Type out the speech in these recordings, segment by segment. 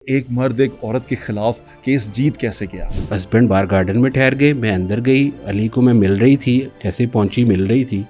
ایک مرد ایک عورت کے خلاف کیس جیت کیسے گیا؟ ہسبینڈ باہر گارڈن میں ٹھہر گئے، میں اندر گئی، علی کو میں مل رہی تھی، جیسے پہنچی مل رہی تھی،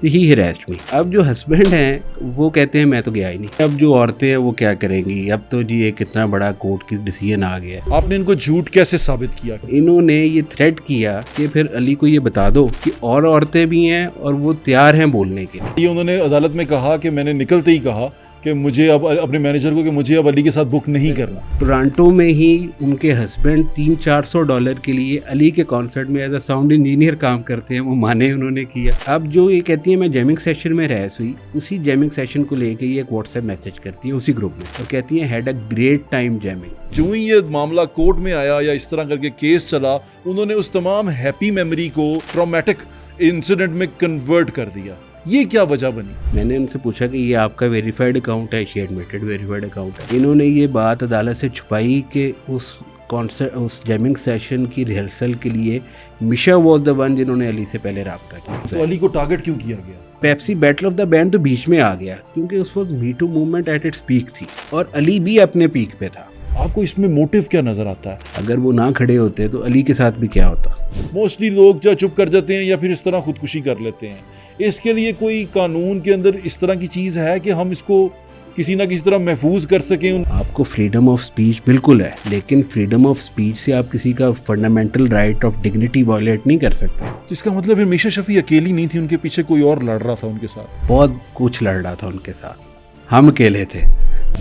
ہی ہیراسڈ می۔ اب جو ہسبینڈ ہیں وہ کہتے ہیں میں تو گیا ہی نہیں۔ اب جو عورتیں ہیں وہ کیا کریں گی؟ اب تو جی ایک اتنا بڑا کورٹ کی ڈیسیژن آ گیا ہے۔ آپ نے ان کو جھوٹ کیسے ثابت کیا؟ انہوں نے یہ تھریٹ کیا کہ پھر علی کو یہ بتا دو کہ اور عورتیں بھی ہیں اور وہ تیار ہیں بولنے کے لیے۔ یہ انہوں نے عدالت میں کہا کہ میں نے نکلتے ہی کہا کہ مجھے اب اپنے مینیجر کو کہ مجھے اب علی کے ساتھ بک نہیں کرنا۔ ٹورانٹو میں ہی ان کے ہسبینڈ $300-400 کے لیے علی کے کانسرٹ میں ایز اے ساؤنڈ انجینئر کام کرتے ہیں، وہ مانے انہوں نے کیا۔ اب جو یہ کہتی ہیں میں جیمنگ سیشن میں رہس ہوئی، اسی جیمنگ سیشن کو لے کے یہ ایک واٹس ایپ میسج کرتی ہیں اسی گروپ میں، اور کہتی ہیں had a great time jamming. جو ہی یہ معاملہ کورٹ میں آیا یا اس طرح کر کے کیس چلا، انہوں نے اس تمام ہیپی میموری کو ٹرامیٹک انسیڈنٹ میں کنورٹ کر دیا۔ یہ کیا وجہ بنی؟ میں نے ان سے پوچھا کہ یہ آپ کا ویریفائڈ اکاؤنٹ ہے؟ شی ایڈمیٹڈ ویریفائڈ اکاؤنٹ ہے۔ انہوں نے یہ بات عدالت سے چھپائی کہ اس جیمنگ سیشن کی ریہرسل کے لیے مشا واز دا ون جنہوں نے علی سے پہلے رابطہ کیا۔ تو علی کو ٹارگٹ کیوں کیا گیا؟ Pepsi battle of the band تو بیچ میں آ گیا کیونکہ اس وقت me too movement at its peak تھی اور علی بھی اپنے پیک پہ تھا۔ آپ کو اس میں موٹیو کیا نظر آتا ہے؟ اگر وہ نہ کھڑے ہوتے تو علی کے ساتھ بھی کیا ہوتا؟ موسٹلی لوگ یا چپ کر جاتے ہیں یا پھر اس طرح خودکشی کر لیتے ہیں۔ اس کے لیے کوئی قانون کے اندر اس طرح کی چیز ہے کہ ہم اس کو کسی نہ کسی طرح محفوظ کر سکیں؟ آپ کو فریڈم آف سپیچ بالکل ہے، لیکن فریڈم آف سپیچ سے آپ کسی کا fundamental right of dignity violate نہیں کر سکتے۔ تو اس کا مطلب ہے میشا شفیع اکیلی نہیں تھی، ان کے پیچھے کوئی اور لڑ رہا تھا ان کے ساتھ۔ بہت کچھ لڑ رہا تھا ان کے ساتھ، ہم اکیلے تھے۔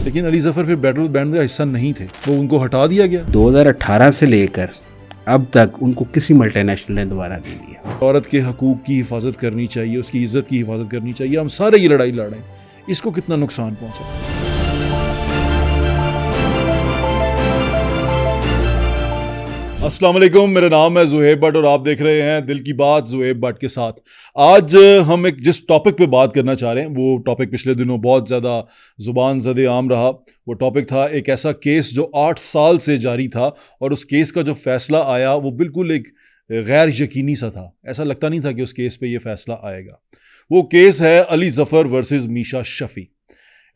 لیکن علی ظفر پھر بیٹل بینڈ کا حصہ نہیں تھے، وہ ان کو ہٹا دیا گیا۔ 2018 سے لے کر اب تک ان کو کسی ملٹی نیشنل نے دوبارہ نہیں لیا۔ عورت کے حقوق کی حفاظت کرنی چاہیے، اس کی عزت کی حفاظت کرنی چاہیے، ہم سارے یہ لڑائی لڑ رہے ہیں، اس کو کتنا نقصان پہنچا؟ السلام علیکم، میرا نام ہے زہیب بٹ اور آپ دیکھ رہے ہیں دل کی بات زہیب بٹ کے ساتھ۔ آج ہم ایک جس ٹاپک پہ بات کرنا چاہ رہے ہیں وہ ٹاپک پچھلے دنوں بہت زیادہ زبان زد عام رہا۔ وہ ٹاپک تھا ایک ایسا کیس جو 8 سال سے جاری تھا اور اس کیس کا جو فیصلہ آیا وہ بالکل ایک غیر یقینی سا تھا، ایسا لگتا نہیں تھا کہ اس کیس پہ یہ فیصلہ آئے گا۔ وہ کیس ہے علی ظفر ورسز میشا شفیع۔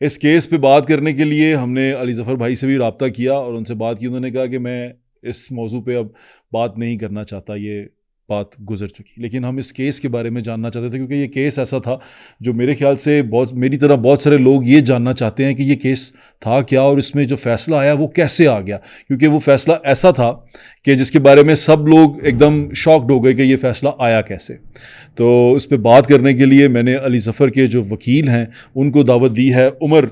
اس کیس پہ بات کرنے کے لیے ہم نے علی ظفر بھائی سے بھی رابطہ کیا اور ان سے بات کی۔ انہوں نے کہا کہ میں اس موضوع پہ اب بات نہیں کرنا چاہتا، یہ بات گزر چکی، لیکن ہم اس کیس کے بارے میں جاننا چاہتے تھے کیونکہ یہ کیس ایسا تھا جو میرے خیال سے میری طرح بہت سارے لوگ یہ جاننا چاہتے ہیں کہ یہ کیس تھا کیا اور اس میں جو فیصلہ آیا وہ کیسے آ گیا، کیونکہ وہ فیصلہ ایسا تھا کہ جس کے بارے میں سب لوگ ایک دم شاکڈ ہو گئے کہ یہ فیصلہ آیا کیسے۔ تو اس پہ بات کرنے کے لیے میں نے علی ظفر کے جو وکیل ہیں ان کو دعوت دی ہے۔ عمر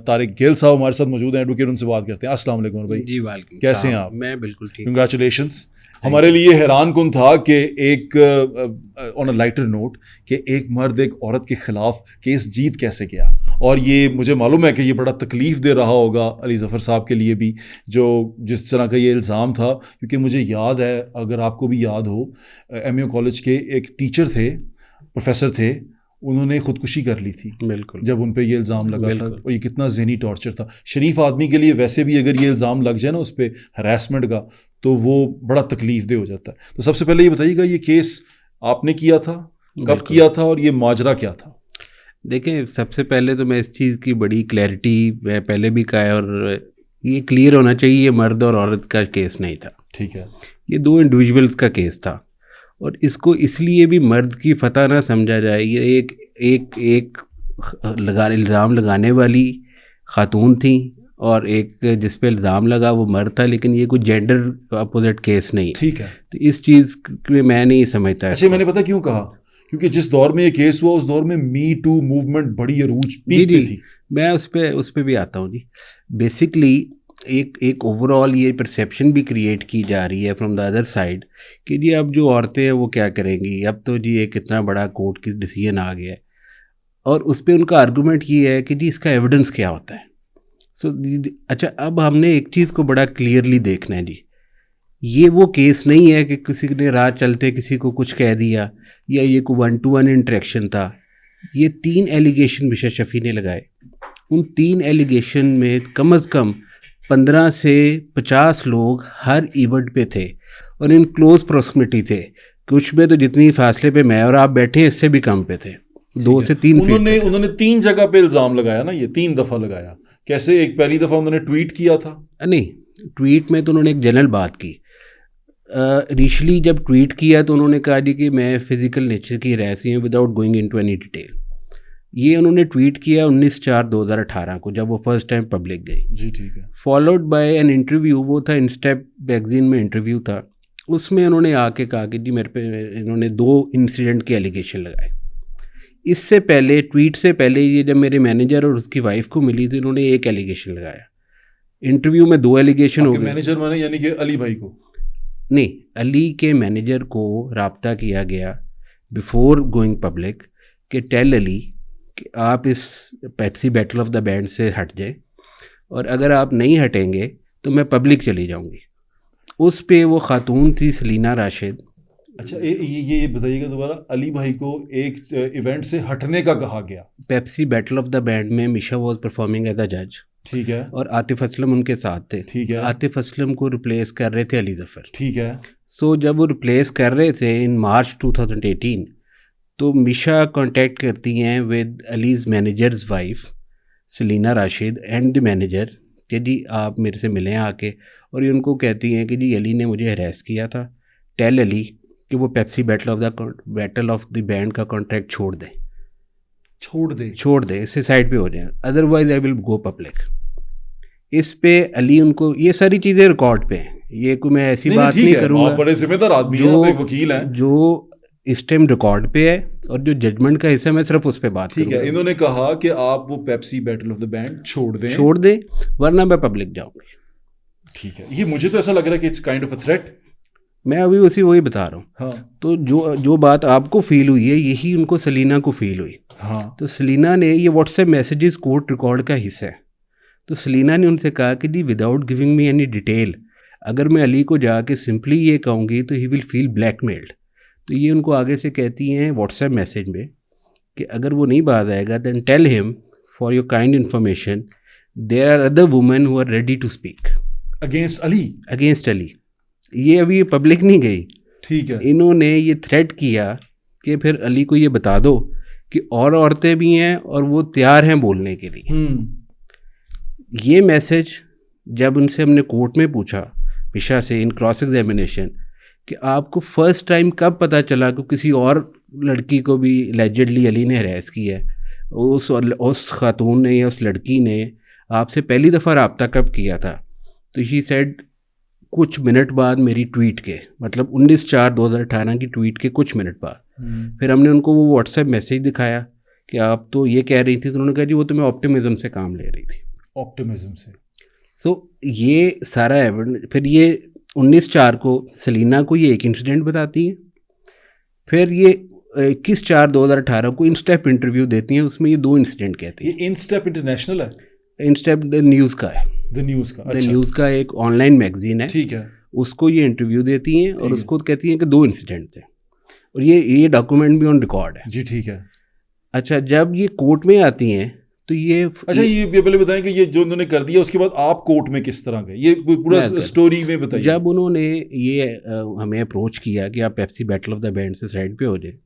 طارق گیل صاحب ہمارے ساتھ موجود ہیں، ایڈوکیٹ، ان سے بات کرتے ہیں۔ السلام علیکم عمر بھائی۔ جی وعلیکم، کیسے ہیں آپ؟ میں بالکل ٹھیک۔ کنگریچولیشنس۔ ہمارے لیے حیران کن تھا کہ ایک آن اے لائٹر نوٹ کہ ایک مرد ایک عورت کے خلاف کیس جیت کیسے گیا، اور یہ مجھے معلوم ہے کہ یہ بڑا تکلیف دہ رہا ہوگا علی ظفر صاحب کے لیے بھی، جو جس طرح کا یہ الزام تھا، کیونکہ مجھے یاد ہے، اگر آپ کو بھی یاد ہو، ایم یو کالج کے ایک ٹیچر تھے، پروفیسر تھے، انہوں نے خودکشی کر لی تھی بالکل جب ان پہ یہ الزام لگا تھا، اور یہ کتنا ذہنی ٹارچر تھا۔ شریف آدمی کے لیے ویسے بھی اگر یہ الزام لگ جائے نا اس پہ ہراسمنٹ کا تو وہ بڑا تکلیف دہ ہو جاتا ہے۔ تو سب سے پہلے یہ بتائیے گا یہ کیس آپ نے کیا تھا، کب کیا تھا، اور یہ ماجرا کیا تھا؟ دیکھیں، سب سے پہلے تو میں اس چیز کی بڑی کلیئرٹی میں پہلے بھی کہا ہے، اور یہ کلیئر ہونا چاہیے، یہ مرد اور عورت کا کیس نہیں تھا، ٹھیک ہے، یہ 2 انڈیویجولز کا کیس تھا، اور اس کو اس لیے بھی مرد کی فتح نہ سمجھا جائے۔ یہ ایک الزام لگانے والی خاتون تھیں اور ایک جس پہ الزام لگا وہ مرد تھا، لیکن یہ کوئی جینڈر اپوزٹ کیس نہیں، ٹھیک ہے۔ تو اس چیز میں نہیں سمجھتا۔ اچھا، میں نے پتا کیوں کہا، کیونکہ جس دور میں یہ کیس ہوا اس دور میں می ٹو موومنٹ بڑی عروج پیک پہ تھی۔ میں اس پہ بھی آتا ہوں جی۔ بیسکلی ایک اوور آل یہ پرسیپشن بھی کریٹ کی جا رہی ہے فرام دا ادر سائڈ کہ جی اب جو عورتیں ہیں وہ کیا کریں گی، اب تو جی ایک اتنا بڑا کورٹ کی ڈیسیژن آ گیا ہے، اور اس پہ ان کا آرگومنٹ یہ ہے کہ جی اس کا ایویڈنس کیا ہوتا ہے۔ اچھا، اب ہم نے ایک چیز کو بڑا کلیئرلی دیکھنا ہے جی، یہ وہ کیس نہیں ہے کہ کسی نے راہ چلتے کسی کو کچھ کہہ دیا یا یہ کوئی 1-to-1 انٹریکشن تھا۔ یہ 3 ایلیگیشن میشا شفیع نے لگائے، ان 3 ایلیگیشن میں کم از کم 15 سے 50 لوگ ہر ایونٹ پہ تھے اور ان کلوز پروکسیمٹی تھے، کچھ میں تو جتنی فاصلے پہ میں اور آپ بیٹھے اس سے بھی کم پہ تھے، 2 سے 3 انہوں نے 3 جگہ پہ الزام لگایا نا، یہ 3 دفعہ لگایا کیسے ایک پہلی دفعہ انہوں نے ٹویٹ کیا تھا؟ نہیں, ٹویٹ میں تو انہوں نے ایک جنرل بات کی. انیشلی جب ٹویٹ کیا تو انہوں نے کہا جی کہ میں فزیکل نیچر کی رہسی ہوں without going into any detail. یہ انہوں نے ٹویٹ کیا 19/4/2018 کو جب وہ فرسٹ ٹائم پبلک گئی. جی ٹھیک ہے. فالوڈ بائی این انٹرویو, وہ تھا انسٹیپ میگزین میں انٹرویو تھا, اس میں انہوں نے آ کے کہا کہ جی میرے پہ انہوں نے 2 انسیڈنٹ کے ایلیگیشن لگائے. اس سے پہلے, ٹویٹ سے پہلے, یہ جب میرے مینیجر اور اس کی وائف کو ملی تھی انہوں نے 1 ایلیگیشن لگایا. انٹرویو میں 2 ایلیگیشن ہو گئے. مینیجر مانے یعنی کہ علی بھائی کو؟ نہیں, علی کے مینیجر کو رابطہ کیا گیا بیفور گوئنگ پبلک کہ ٹیل علی کہ آپ اس Pepsi battle of the band سے ہٹ جائیں, اور اگر آپ نہیں ہٹیں گے تو میں پبلک چلی جاؤں گی. اس پہ وہ خاتون تھی سلینا راشد. اچھا یہ بتائیے گا دوبارہ, علی بھائی کو ایک ایونٹ سے ہٹنے کا کہا گیا؟ Pepsi battle of the Band میں Meesha was performing as a جج. ٹھیک ہے. اور عاطف اسلم ان کے ساتھ تھے. ٹھیک ہے. عاطف اسلم کو ریپلیس کر رہے تھے علی ظفر. ٹھیک ہے. سو جب وہ ریپلیس کر رہے تھے ان مارچ 2018 تو میشا کانٹیکٹ کرتی ہیں with علیز managers wife Selina Rashid and the manager کہ جی آپ میرے سے ملیں آ کے, اور یہ ان کو کہتی ہیں کہ جی علی نے مجھے ہراس کیا تھا, ٹیل علی کہ وہ Pepsi battle of the Band کا کانٹریکٹ چھوڑ دیں, اس سے سائڈ پہ ہو جائیں, otherwise I will go public. اس پہ علی ان کو, یہ ساری چیزیں ریکارڈ پہ ہیں, یہ کوئی میں ایسی بات نہیں کروں گا, بڑے ذمہ دار آدمی ہیں, ایک وکیل ہیں, جو اس ٹائم ریکارڈ پہ ہے, اور جو ججمنٹ کا حصہ میں صرف اس پہ بات کروں گا. ٹھیک ہے. انہوں نے کہا کہ آپ وہ Pepsi battle of the band چھوڑ دیں ورنہ میں پبلک جاؤں گی. ٹھیک ہے. یہ مجھے تو ایسا لگ رہا ہے کہ it's kind of a threat. میں ابھی وہی بتا رہا ہوں. ہاں. تو جو بات آپ کو فیل ہوئی ہے یہی ان کو سلینا کو فیل ہوئی. ہاں. تو سلینا نے, یہ what's app messages court record کا حصہ ہے, تو سلینا نے ان سے کہا کہ جی without giving me any detail, اگر میں علی کو جا کے سمپلی یہ کہوں گی تو ہی ول فیل بلیک میلڈ. تو یہ ان کو آگے سے کہتی ہیں واٹس ایپ میسیج میں کہ اگر وہ نہیں باز آئے گا then tell him for your kind information there are other women who are ready to speak against Ali. یہ ابھی پبلک نہیں گئی. ٹھیک ہے. انہوں نے یہ تھریٹ کیا کہ پھر علی کو یہ بتا دو کہ اور عورتیں بھی ہیں اور وہ تیار ہیں بولنے کے لیے. یہ میسج جب ان سے ہم نے کورٹ میں پوچھا میشا سے ان کراس ایگزامینیشن کہ آپ کو فرسٹ ٹائم کب پتہ چلا کہ کسی اور لڑکی کو بھی لیجڈلی علی نے ہراس کیا ہے, اس خاتون نے یا اس لڑکی نے آپ سے پہلی دفعہ رابطہ کب کیا تھا؟ تو ہی سیڈ کچھ منٹ بعد میری ٹویٹ کے, مطلب 19/4/2018 کی ٹویٹ کے کچھ منٹ بعد. پھر ہم نے ان کو وہ واٹس ایپ میسیج دکھایا کہ آپ تو یہ کہہ رہی تھی, تو انہوں نے کہا جی وہ تو میں آپٹیمزم سے کام لے رہی تھی. آپٹیمزم سے. تو یہ سارا ایویڈنس, پھر یہ 19/4 کو سلینا کو یہ ایک انسیڈنٹ بتاتی ہیں, پھر یہ 21/4/2018 کو انسٹیپ انٹرویو دیتی ہیں, اس میں یہ 2 انسیڈنٹ کہتی ہیں. یہ انسٹیپ انٹرنیشنل ہے؟ انسٹیپ نیوز کا ہے. نیوز کا ایک آن لائن میگزین ہے. ٹھیک ہے. اس کو یہ انٹرویو دیتی ہیں اور اس کو کہتی ہیں کہ 2 انسیڈنٹ تھے, اور یہ ڈاکومنٹ بھی آن ریکارڈ ہے. جی ٹھیک ہے. اچھا, جب یہ کورٹ میں آتی ہیں تو یہ پہلے بتائیں کہ یہ جو انہوں نے کر دیا اس کے بعد آپ کورٹ میں کس طرح گئے, یہ پورا اسٹوری میں بتائیے. جب انہوں نے یہ ہمیں اپروچ کیا کہ آپ Pepsi battle of the band سے سائڈ پہ ہو جائیں,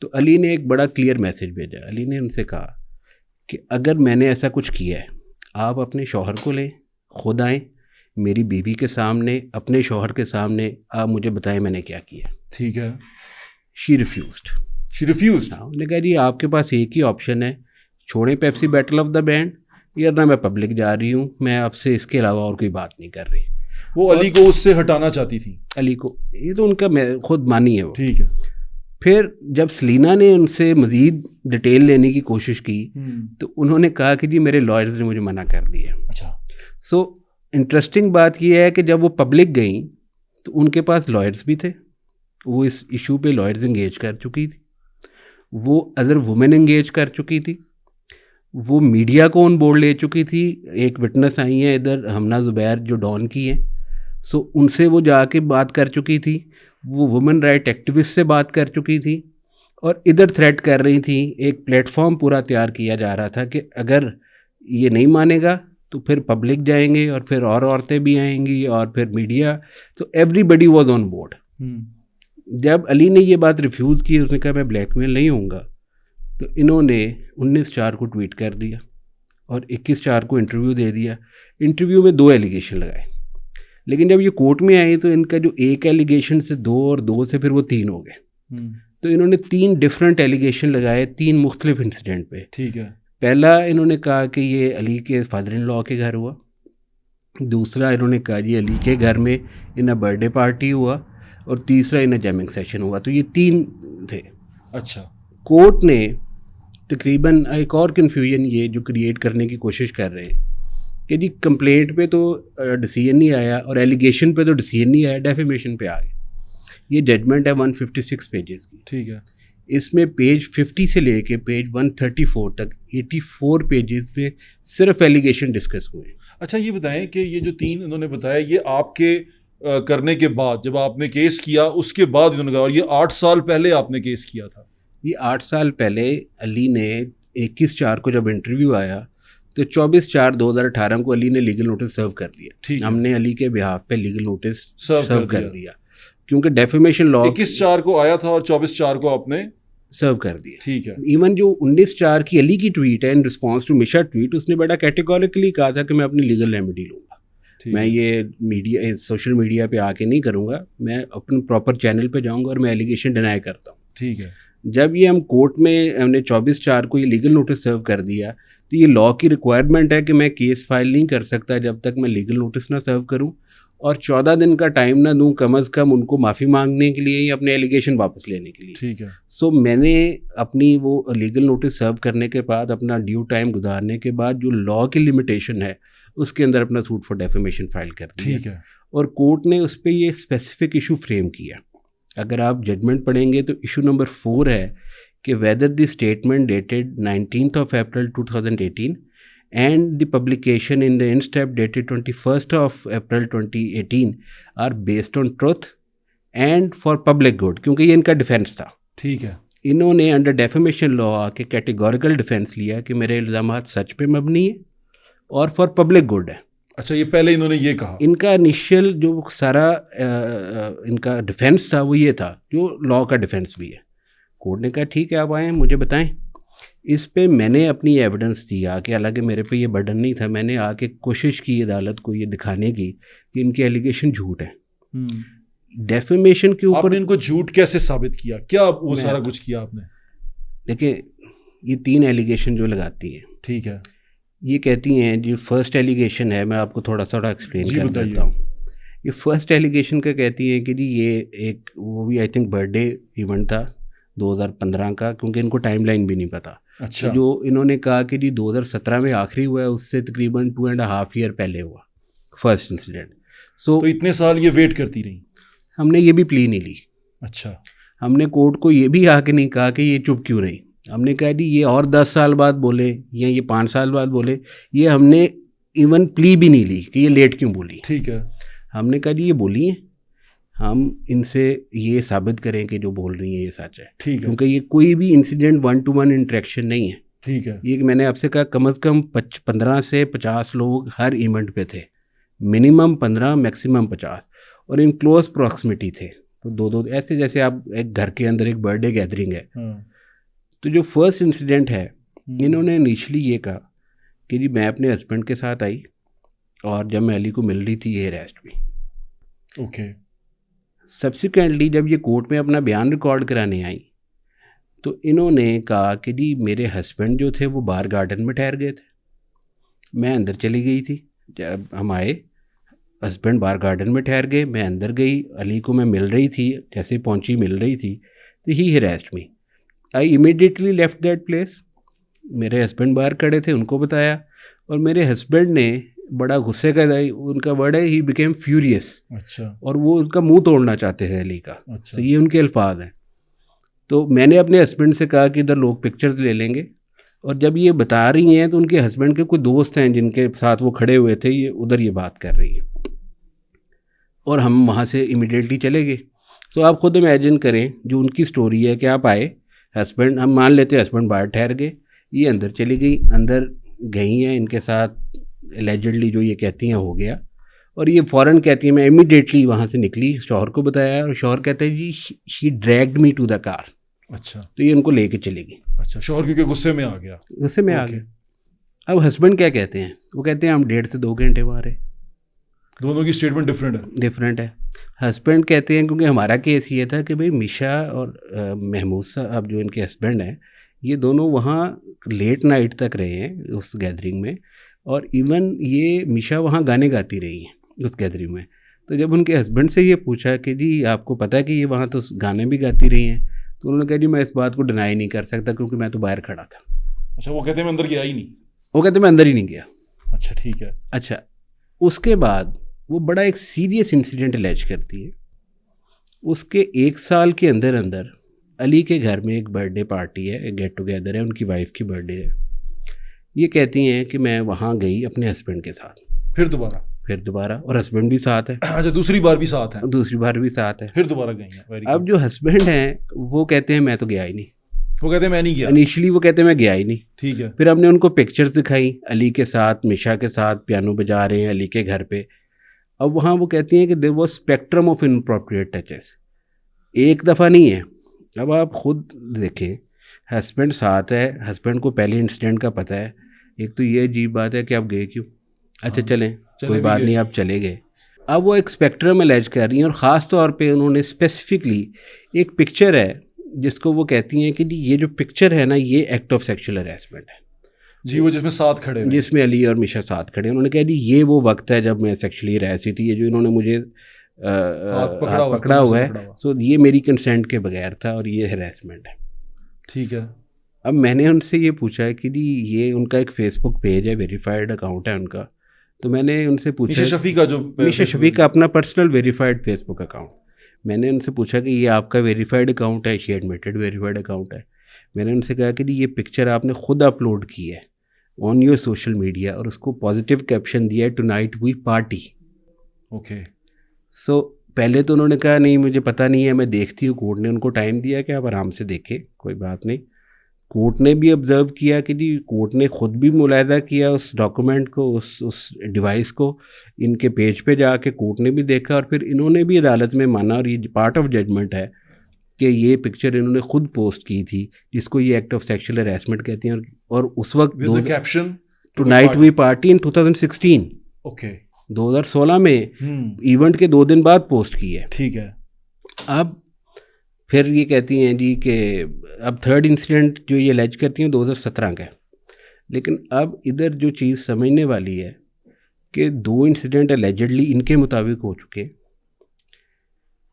تو علی نے ایک بڑا کلیئر میسج بھیجا. علی نے ان سے کہا کہ اگر میں نے ایسا کچھ کیا ہے آپ اپنے شوہر کو لیں, خود آئیں میری بیوی کے سامنے, اپنے شوہر کے سامنے, آپ مجھے بتائیں میں نے کیا کیا. ٹھیک ہے. شی ریفیوزڈ. انہوں نے کہا جی آپ کے پاس ایک ہی آپشن ہے, چھوڑیں Pepsi battle of the Band, یا نہ میں پبلک جا رہی ہوں, میں آپ سے اس کے علاوہ اور کوئی بات نہیں کر رہی. وہ علی کو اس سے ہٹانا چاہتی تھی. علی کو, یہ تو ان کا خود مانی ہے وہ. ٹھیک ہے. پھر جب سلینا نے ان سے مزید ڈیٹیل لینے کی کوشش کی تو انہوں نے کہا کہ جی میرے لائرز نے مجھے منع کر دیا. اچھا. سو انٹرسٹنگ بات یہ ہے کہ جب وہ پبلک گئیں تو ان کے پاس لائرز بھی تھے, وہ اس ایشو پہ لائرز انگیج کر چکی تھی, وہ ادر وومن انگیج کر چکی تھی, وہ میڈیا کو آن بورڈ لے چکی تھی. ایک وٹنس آئی ہیں ادھر ہمنا زبیر جو ڈان کی ہیں, سو ان سے وہ جا کے بات کر چکی تھی. وہ وومن رائٹ ایکٹیوسٹ سے بات کر چکی تھی, اور ادھر تھریٹ کر رہی تھی. ایک پلیٹ فارم پورا تیار کیا جا رہا تھا کہ اگر یہ نہیں مانے گا تو پھر پبلک جائیں گے, اور پھر اور عورتیں بھی آئیں گی, اور پھر میڈیا. تو everybody was on board. جب علی نے یہ بات ریفیوز کی, اس نے کہا میں بلیک میل نہیں ہوں گا, تو انہوں نے 19/4 کو ٹویٹ کر دیا اور 21/4 کو انٹرویو دے دیا. انٹرویو میں 2 ایلیگیشن لگائے, لیکن جب یہ کورٹ میں آئی تو ان کا جو ایک ایلیگیشن سے 2 اور 2 سے پھر وہ 3 ہو گئے. تو انہوں نے 3 ڈفرینٹ ایلیگیشن لگائے 3 مختلف انسیڈنٹ پہ. ٹھیک ہے. پہلا انہوں نے کہا کہ یہ علی کے فادر ان لا کے گھر ہوا. دوسرا انہوں نے کہا جی علی کے گھر میں انہیں برتھ ڈے پارٹی ہوا. اور تیسرا انہیں جیمنگ سیشن ہوا. تو یہ 3 تھے. اچھا. کورٹ نے تقریباً ایک اور کنفیوژن یہ جو کریٹ کرنے کی کوشش کر رہے ہیں کہ جی کمپلینٹ پہ تو ڈیسیژن نہیں آیا اور ایلیگیشن پہ تو ڈیسیژن نہیں آیا, ڈیفیمیشن پہ آ گیا. یہ ججمنٹ ہے 156 پیجز کی. ٹھیک ہے. اس میں پیج 50 سے لے کے پیج 134 تک 84 پیجز پہ صرف ایلیگیشن ڈسکس ہوئے. اچھا یہ بتائیں کہ یہ جو 3 انہوں نے بتایا یہ آپ کے کرنے کے بعد جب آپ نے کیس کیا اس کے بعد انہوں نے کہا, اور یہ 8 سال پہلے آپ نے کیس کیا تھا. یہ 8 سال پہلے علی نے 21/4 کو جب انٹرویو آیا تو 24/4/2018 کو علی نے لیگل نوٹس سرو کر دیا. ہم نے علی کے بہاف پہ لیگل نوٹس سرو کر دیا کیونکہ ڈیفیمیشن لا 21/4 کو آیا تھا اور 24/4 کو آپ نے سرو کر دیا. ٹھیک ہے. ایون جو 19/4 کی علی کی ٹویٹ ہے ان رسپانس ٹو مشا ٹویٹ, اس نے بڑا کیٹیگوریکلی کہا تھا کہ میں اپنی لیگل ریمیڈی لوں گا. میں یہ میڈیا سوشل میڈیا پہ آ کے نہیں کروں گا, میں اپنے پراپر چینل پہ جاؤں گا اور میں ایلیگیشن ڈینائی کرتا ہوں. ٹھیک ہے. جب یہ ہم کورٹ میں ہم نے 24/4 کو یہ لیگل نوٹس سرو کر دیا تو یہ لاء کی ریکوائرمنٹ ہے کہ میں کیس فائل نہیں کر سکتا جب تک میں لیگل نوٹس نہ سرو کروں اور 14 دن کا ٹائم نہ دوں کم از کم ان کو معافی مانگنے کے لیے یا اپنے ایلیگیشن واپس لینے کے لیے. ٹھیک ہے. سو میں نے اپنی وہ لیگل نوٹس سرو کرنے کے بعد اپنا ڈیو ٹائم گزارنے کے بعد جو لاء کی لمیٹیشن ہے اس کے اندر اپنا سوٹ فار ڈیفیمیشن فائل کر دیا. ٹھیک ہے. اور کورٹ نے اس پہ یہ اسپیسیفک ایشو فریم کیا. اگر آپ ججمنٹ پڑھیں گے تو ایشو نمبر 4 ہے کہ whether the statement dated 19th of April 2018 and the publication in the INSTEP dated 21st of April 2018 are based on truth and for public good, کیونکہ یہ ان کا ڈیفینس تھا. ٹھیک ہے. انہوں نے انڈر ڈیفیمیشن لا آ کے کیٹیگوریکل ڈیفینس لیا کہ میرے الزامات سچ پہ مبنی ہیں اور فار پبلک گڈ ہے. اچھا یہ پہلے انہوں نے یہ کہا. ان کا انیشیل جو سارا ان کا ڈیفینس تھا وہ یہ تھا جو لاء کا ڈیفینس بھی ہے. کورٹ نے کہا ٹھیک ہے آپ آئیں مجھے بتائیں. اس پہ میں نے اپنی ایویڈنس دی آ کے, حالانکہ میرے پہ یہ برڈن نہیں تھا, میں نے آ کے کوشش کی عدالت کو یہ دکھانے کی کہ ان کے ایلیگیشن جھوٹ ہیں. ڈیفیمیشن کے اوپر ان کو جھوٹ کیسے ثابت کیا, کیا وہ سارا کچھ کیا آپ نے؟ دیکھیں یہ 3 ایلیگیشن جو لگاتی ہیں, ٹھیک ہے, یہ کہتی ہیں جو فرسٹ ایلیگیشن ہے, میں آپ کو تھوڑا ایکسپلین کر دیتا ہوں. یہ فرسٹ ایلیگیشن کا کہتی ہیں کہ جی یہ ایک وہ بھی I think birth day event تھا 2015 کا, کیونکہ ان کو ٹائم لائن بھی نہیں پتا. اچھا. جو انہوں نے کہا کہ جی 2017 میں آخری ہوا ہے, اس سے تقریباً 2.5 ایئر پہلے ہوا فرسٹ انسیڈنٹ. تو اتنے سال یہ ویٹ کرتی رہی. ہم نے یہ بھی پلی نہیں لی. اچھا. ہم نے کورٹ کو یہ بھی آ کے نہیں کہا کہ یہ چپ کیوں رہی. ہم نے کہا جی یہ اور 10 سال بعد بولے یا یہ 5 سال بعد بولے, یہ ہم نے ایون پلی بھی نہیں لی کہ یہ لیٹ کیوں بولی. ٹھیک ہے. ہم نے کہا جی یہ بولی ہیں, ہم ان سے یہ ثابت کریں کہ جو بول رہی ہیں یہ سچ ہے. ٹھیک ہے. کیونکہ یہ کوئی بھی انسیڈنٹ 1-to-1 انٹریکشن نہیں ہے. ٹھیک ہے. یہ میں نے آپ سے کہا کم از کم 15 سے 50 لوگ ہر ایونٹ پہ تھے, منیمم 15 میکسیمم 50, اور ان کلوز پروکسیمیٹی تھے. تو 2 ایسے جیسے آپ ایک گھر کے اندر ایک برتھ ڈے گیدرنگ ہے. تو جو فرسٹ انسیڈنٹ ہے انہوں نے انیشلی یہ کہا کہ جی میں اپنے ہسبینڈ کے ساتھ آئی اور جب میں علی کو مل رہی تھی یہ اریسٹ ہوئی. اوکے. سبسیکوینٹلی جب یہ کورٹ میں اپنا بیان ریکارڈ کرانے آئی تو انہوں نے کہا کہ جی میرے ہسبینڈ جو تھے وہ باہر گارڈن میں ٹھہر گئے تھے, میں اندر چلی گئی تھی. جب ہم آئے ہسبینڈ باہر گارڈن میں ٹھہر گئے, میں اندر گئی, علی کو میں مل رہی تھی, جیسے پہنچی مل رہی تھی تو ہی harassed me. I immediately left that place. میرے ہسبینڈ باہر کھڑے تھے, ان کو بتایا, اور میرے ہسبینڈ نے بڑا غصے کا ان کا ورڈ ہے ہی بیکیم فیوریس. اچھا. اور وہ اس کا منہ توڑنا چاہتے ہیں علی کا. اچھا. تو یہ ان کے الفاظ ہیں. تو میں نے اپنے ہسبینڈ سے کہا کہ ادھر لوگ پکچرز لے لیں گے, اور جب یہ بتا رہی ہیں تو ان کے ہسبینڈ کے کوئی دوست ہیں جن کے ساتھ وہ کھڑے ہوئے تھے, یہ ادھر یہ بات کر رہی ہیں, اور ہم وہاں سے امیڈیٹلی چلے گئے. تو آپ خود امیجن کریں جو ان کی سٹوری ہے کہ آپ آئے, ہسبینڈ ہم مان لیتے ہیں ہسبینڈ باہر ٹھہر گئے, یہ اندر چلی گئی, اندر گئی ہیں ان کے ساتھ الیجڈلی جو یہ کہتی ہیں ہو گیا, اور یہ فوراً کہتی ہیں میں امیڈیٹلی وہاں سے نکلی, شوہر کو بتایا, اور شوہر کہتے ہیں جی شی ڈریگڈ می ٹو دا کار. اچھا. تو یہ ان کو لے کے چلے گئی. اچھا. شوہر کیونکہ غصے میں آ گیا. غصے میں آ گیا. اب ہسبینڈ کیا کہتے ہیں, وہ کہتے ہیں ہم 1.5 سے 2 گھنٹے وہاں رہے. دونوں کی اسٹیٹمنٹ ڈفرینٹ ہے. ہسبینڈ کہتے ہیں کیونکہ ہمارا کیس یہ تھا کہ بھائی میشا اور محمود صاحب جو ان کے ہسبینڈ ہیں, یہ دونوں وہاں لیٹ نائٹ تک رہے ہیں اس گیدرنگ میں, اور ایون یہ میشا وہاں گانے گاتی رہی ہیں اس گیدرنگ میں. تو جب ان کے ہسبینڈ سے یہ پوچھا کہ جی آپ کو پتہ ہے کہ یہ وہاں تو گانے بھی گاتی رہی ہیں, تو انہوں نے کہا جی میں اس بات کو ڈینائی نہیں کر سکتا کیونکہ میں تو باہر کھڑا تھا. اچھا, وہ کہتے ہیں میں اندر گیا ہی نہیں. وہ کہتے ہیں میں اندر ہی نہیں گیا. اچھا ٹھیک ہے. اچھا, اس کے بعد وہ بڑا ایک سیریس انسیڈنٹ الیج کرتی ہے. اس کے 1 سال کے اندر علی کے گھر میں ایک برتھ ڈے پارٹی ہے, ایک گیٹ ٹوگیدر ہے, ان کی وائف کی برتھ ڈے ہے. یہ کہتی ہیں کہ میں وہاں گئی اپنے ہسبینڈ کے ساتھ. پھر دوبارہ اور ہسبینڈ بھی ساتھ ہے. اچھا, دوسری بار بھی ساتھ ہے. پھر دوبارہ گئی ہیں. اب جو ہسبینڈ ہیں وہ کہتے ہیں میں تو گیا ہی نہیں. وہ کہتے ہیں میں نہیں گیا. انیشلی وہ کہتے ہیں میں گیا ہی نہیں. ٹھیک ہے. پھر ہم نے ان کو پکچرز دکھائی علی کے ساتھ, میشا کے ساتھ پیانو بجا رہے ہیں علی کے گھر پہ. اب وہاں وہ کہتی ہیں کہ there was spectrum of inappropriate touches. ایک دفعہ نہیں ہے. اب آپ خود دیکھیں, ہسبینڈ ساتھ ہے, ہسبینڈ کو پہلے انسیڈنٹ کا پتہ ہے. ایک تو یہ عجیب بات ہے کہ آپ گئے کیوں. اچھا چلیں کوئی بات نہیں, آپ چلے گئے. اب وہ ایک اسپیکٹرم الیج کر رہی ہیں, اور خاص طور پہ انہوں نے اسپیسیفکلی ایک پکچر ہے جس کو وہ کہتی ہیں کہ جی یہ جو پکچر ہے نا یہ ایکٹ آف سیکشل ہراسمنٹ ہے. جی, وہ جس میں ساتھ کھڑے ہیں, جس میں علی اور میشا ساتھ کھڑے ہیں. انہوں نے کہا جی یہ وہ وقت ہے جب میں سیکشلی ہراس ہوئی تھی. یہ جو انہوں نے مجھے ہاتھ پکڑا ہوا ہے, سو یہ میری کنسینٹ کے بغیر تھا اور یہ ہراسمنٹ ہے. ٹھیک ہے. اب میں نے ان سے یہ پوچھا ہے کہ جی یہ ان کا ایک فیس بک پیج ہے, ویریفائڈ اکاؤنٹ ہے ان کا. تو میں نے ان سے پوچھا, میشا شفیق کا اپنا پرسنل ویریفائڈ فیس بک اکاؤنٹ. میں نے ان سے پوچھا کہ یہ آپ کا ویریفائڈ اکاؤنٹ ہے؟ شی ایڈمیٹڈ ویریفائڈ اکاؤنٹ ہے. میں نے ان سے کہا کہ جی یہ پکچر آپ نے خود اپلوڈ کی ہے آن یور سوشل میڈیا, اور اس کو پازیٹیو کیپشن دیا ہے tonight we party. Okay. So پہلے تو انہوں نے کہا نہیں مجھے پتہ نہیں ہے, میں دیکھتی ہوں. کورٹ نے ان کو ٹائم دیا کہ آپ آرام سے دیکھیں, کوئی بات نہیں. کورٹ نے بھی آبزرو کیا کہ جی کورٹ نے خود بھی ملاحظہ کیا اس ڈاکومنٹ کو, اس ڈیوائس کو. ان کے پیج پہ جا کے کورٹ نے بھی دیکھا, اور پھر انہوں نے بھی عدالت میں مانا, اور یہ پارٹ آف ججمنٹ ہے کہ یہ پکچر انہوں نے خود پوسٹ کی تھی جس کو یہ ایکٹ آف سیکشل ہراسمنٹ کہتے ہیں. اور اس وقت caption tonight we party in 2016. Okay. 2016 میں ایونٹ کے 2 دن بعد پوسٹ کی ہے. ٹھیک ہے. اب پھر یہ کہتی ہیں جی کہ اب تھرڈ انسیڈنٹ جو یہ الیج کرتی ہیں 2017 کا ہے. لیکن اب ادھر جو چیز سمجھنے والی ہے کہ 2 انسیڈنٹ الیجڈلی ان کے مطابق ہو چکے.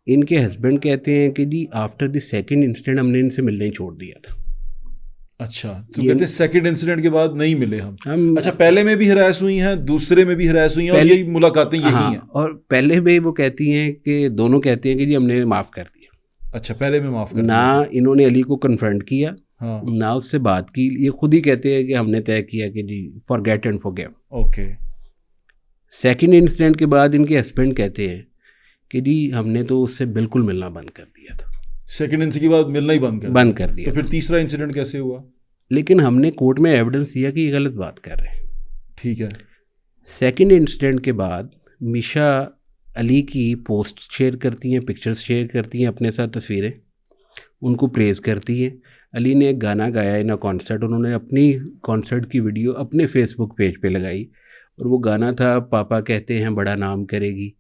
ان کے ہسبینڈ کہتے ہیں کہ جی آفٹر دی سیکنڈ انسیڈنٹ ہم نے ان سے ملنا ہی چھوڑ دیا تھا. اچھا, تو کہتے ہیں سیکنڈ انسیڈنٹ کے بعد نہیں ملے ہم. اچھا, پہلے میں بھی ہراس ہوئی ہیں, دوسرے میں بھی ہراس ہوئی ہیں, اور یہی ملاقاتیں یہی ہیں. اور پہلے میں وہ کہتی ہیں کہ دونوں کہتے ہیں کہ جی ہم نے معاف کر دیا. اچھا, پہلے میں معاف کر دیا. نہ انہوں نے علی کو کنفرنٹ کیا, نہ اس سے بات کی. یہ خود ہی کہتے ہیں کہ ہم نے طے کیا کہ جی forget and forgive. Okay. Second incident کے بعد ان کے ہسبینڈ کہتے ہیں کہ جی ہم نے تو اس سے بالکل ملنا بند کر دیا تھا. سیکنڈ انسیڈنٹ کے بعد ملنا ہی بند کر دیا. تو پھر تیسرا انسیڈنٹ کیسے ہوا؟ لیکن ہم نے کورٹ میں ایویڈنس دیا کہ یہ غلط بات کر رہے ہیں. ٹھیک ہے. سیکنڈ انسیڈنٹ کے بعد میشا علی کی پوسٹ شیئر کرتی ہیں, پکچرز شیئر کرتی ہیں اپنے ساتھ, تصویریں, ان کو پریز کرتی ہیں. علی نے ایک گانا گایا ان کانسرٹ, انہوں نے اپنی کانسرٹ کی ویڈیو اپنے فیس بک پیج پہ لگائی, اور وہ گانا تھا پاپا کہتے ہیں بڑا نام کرے گی,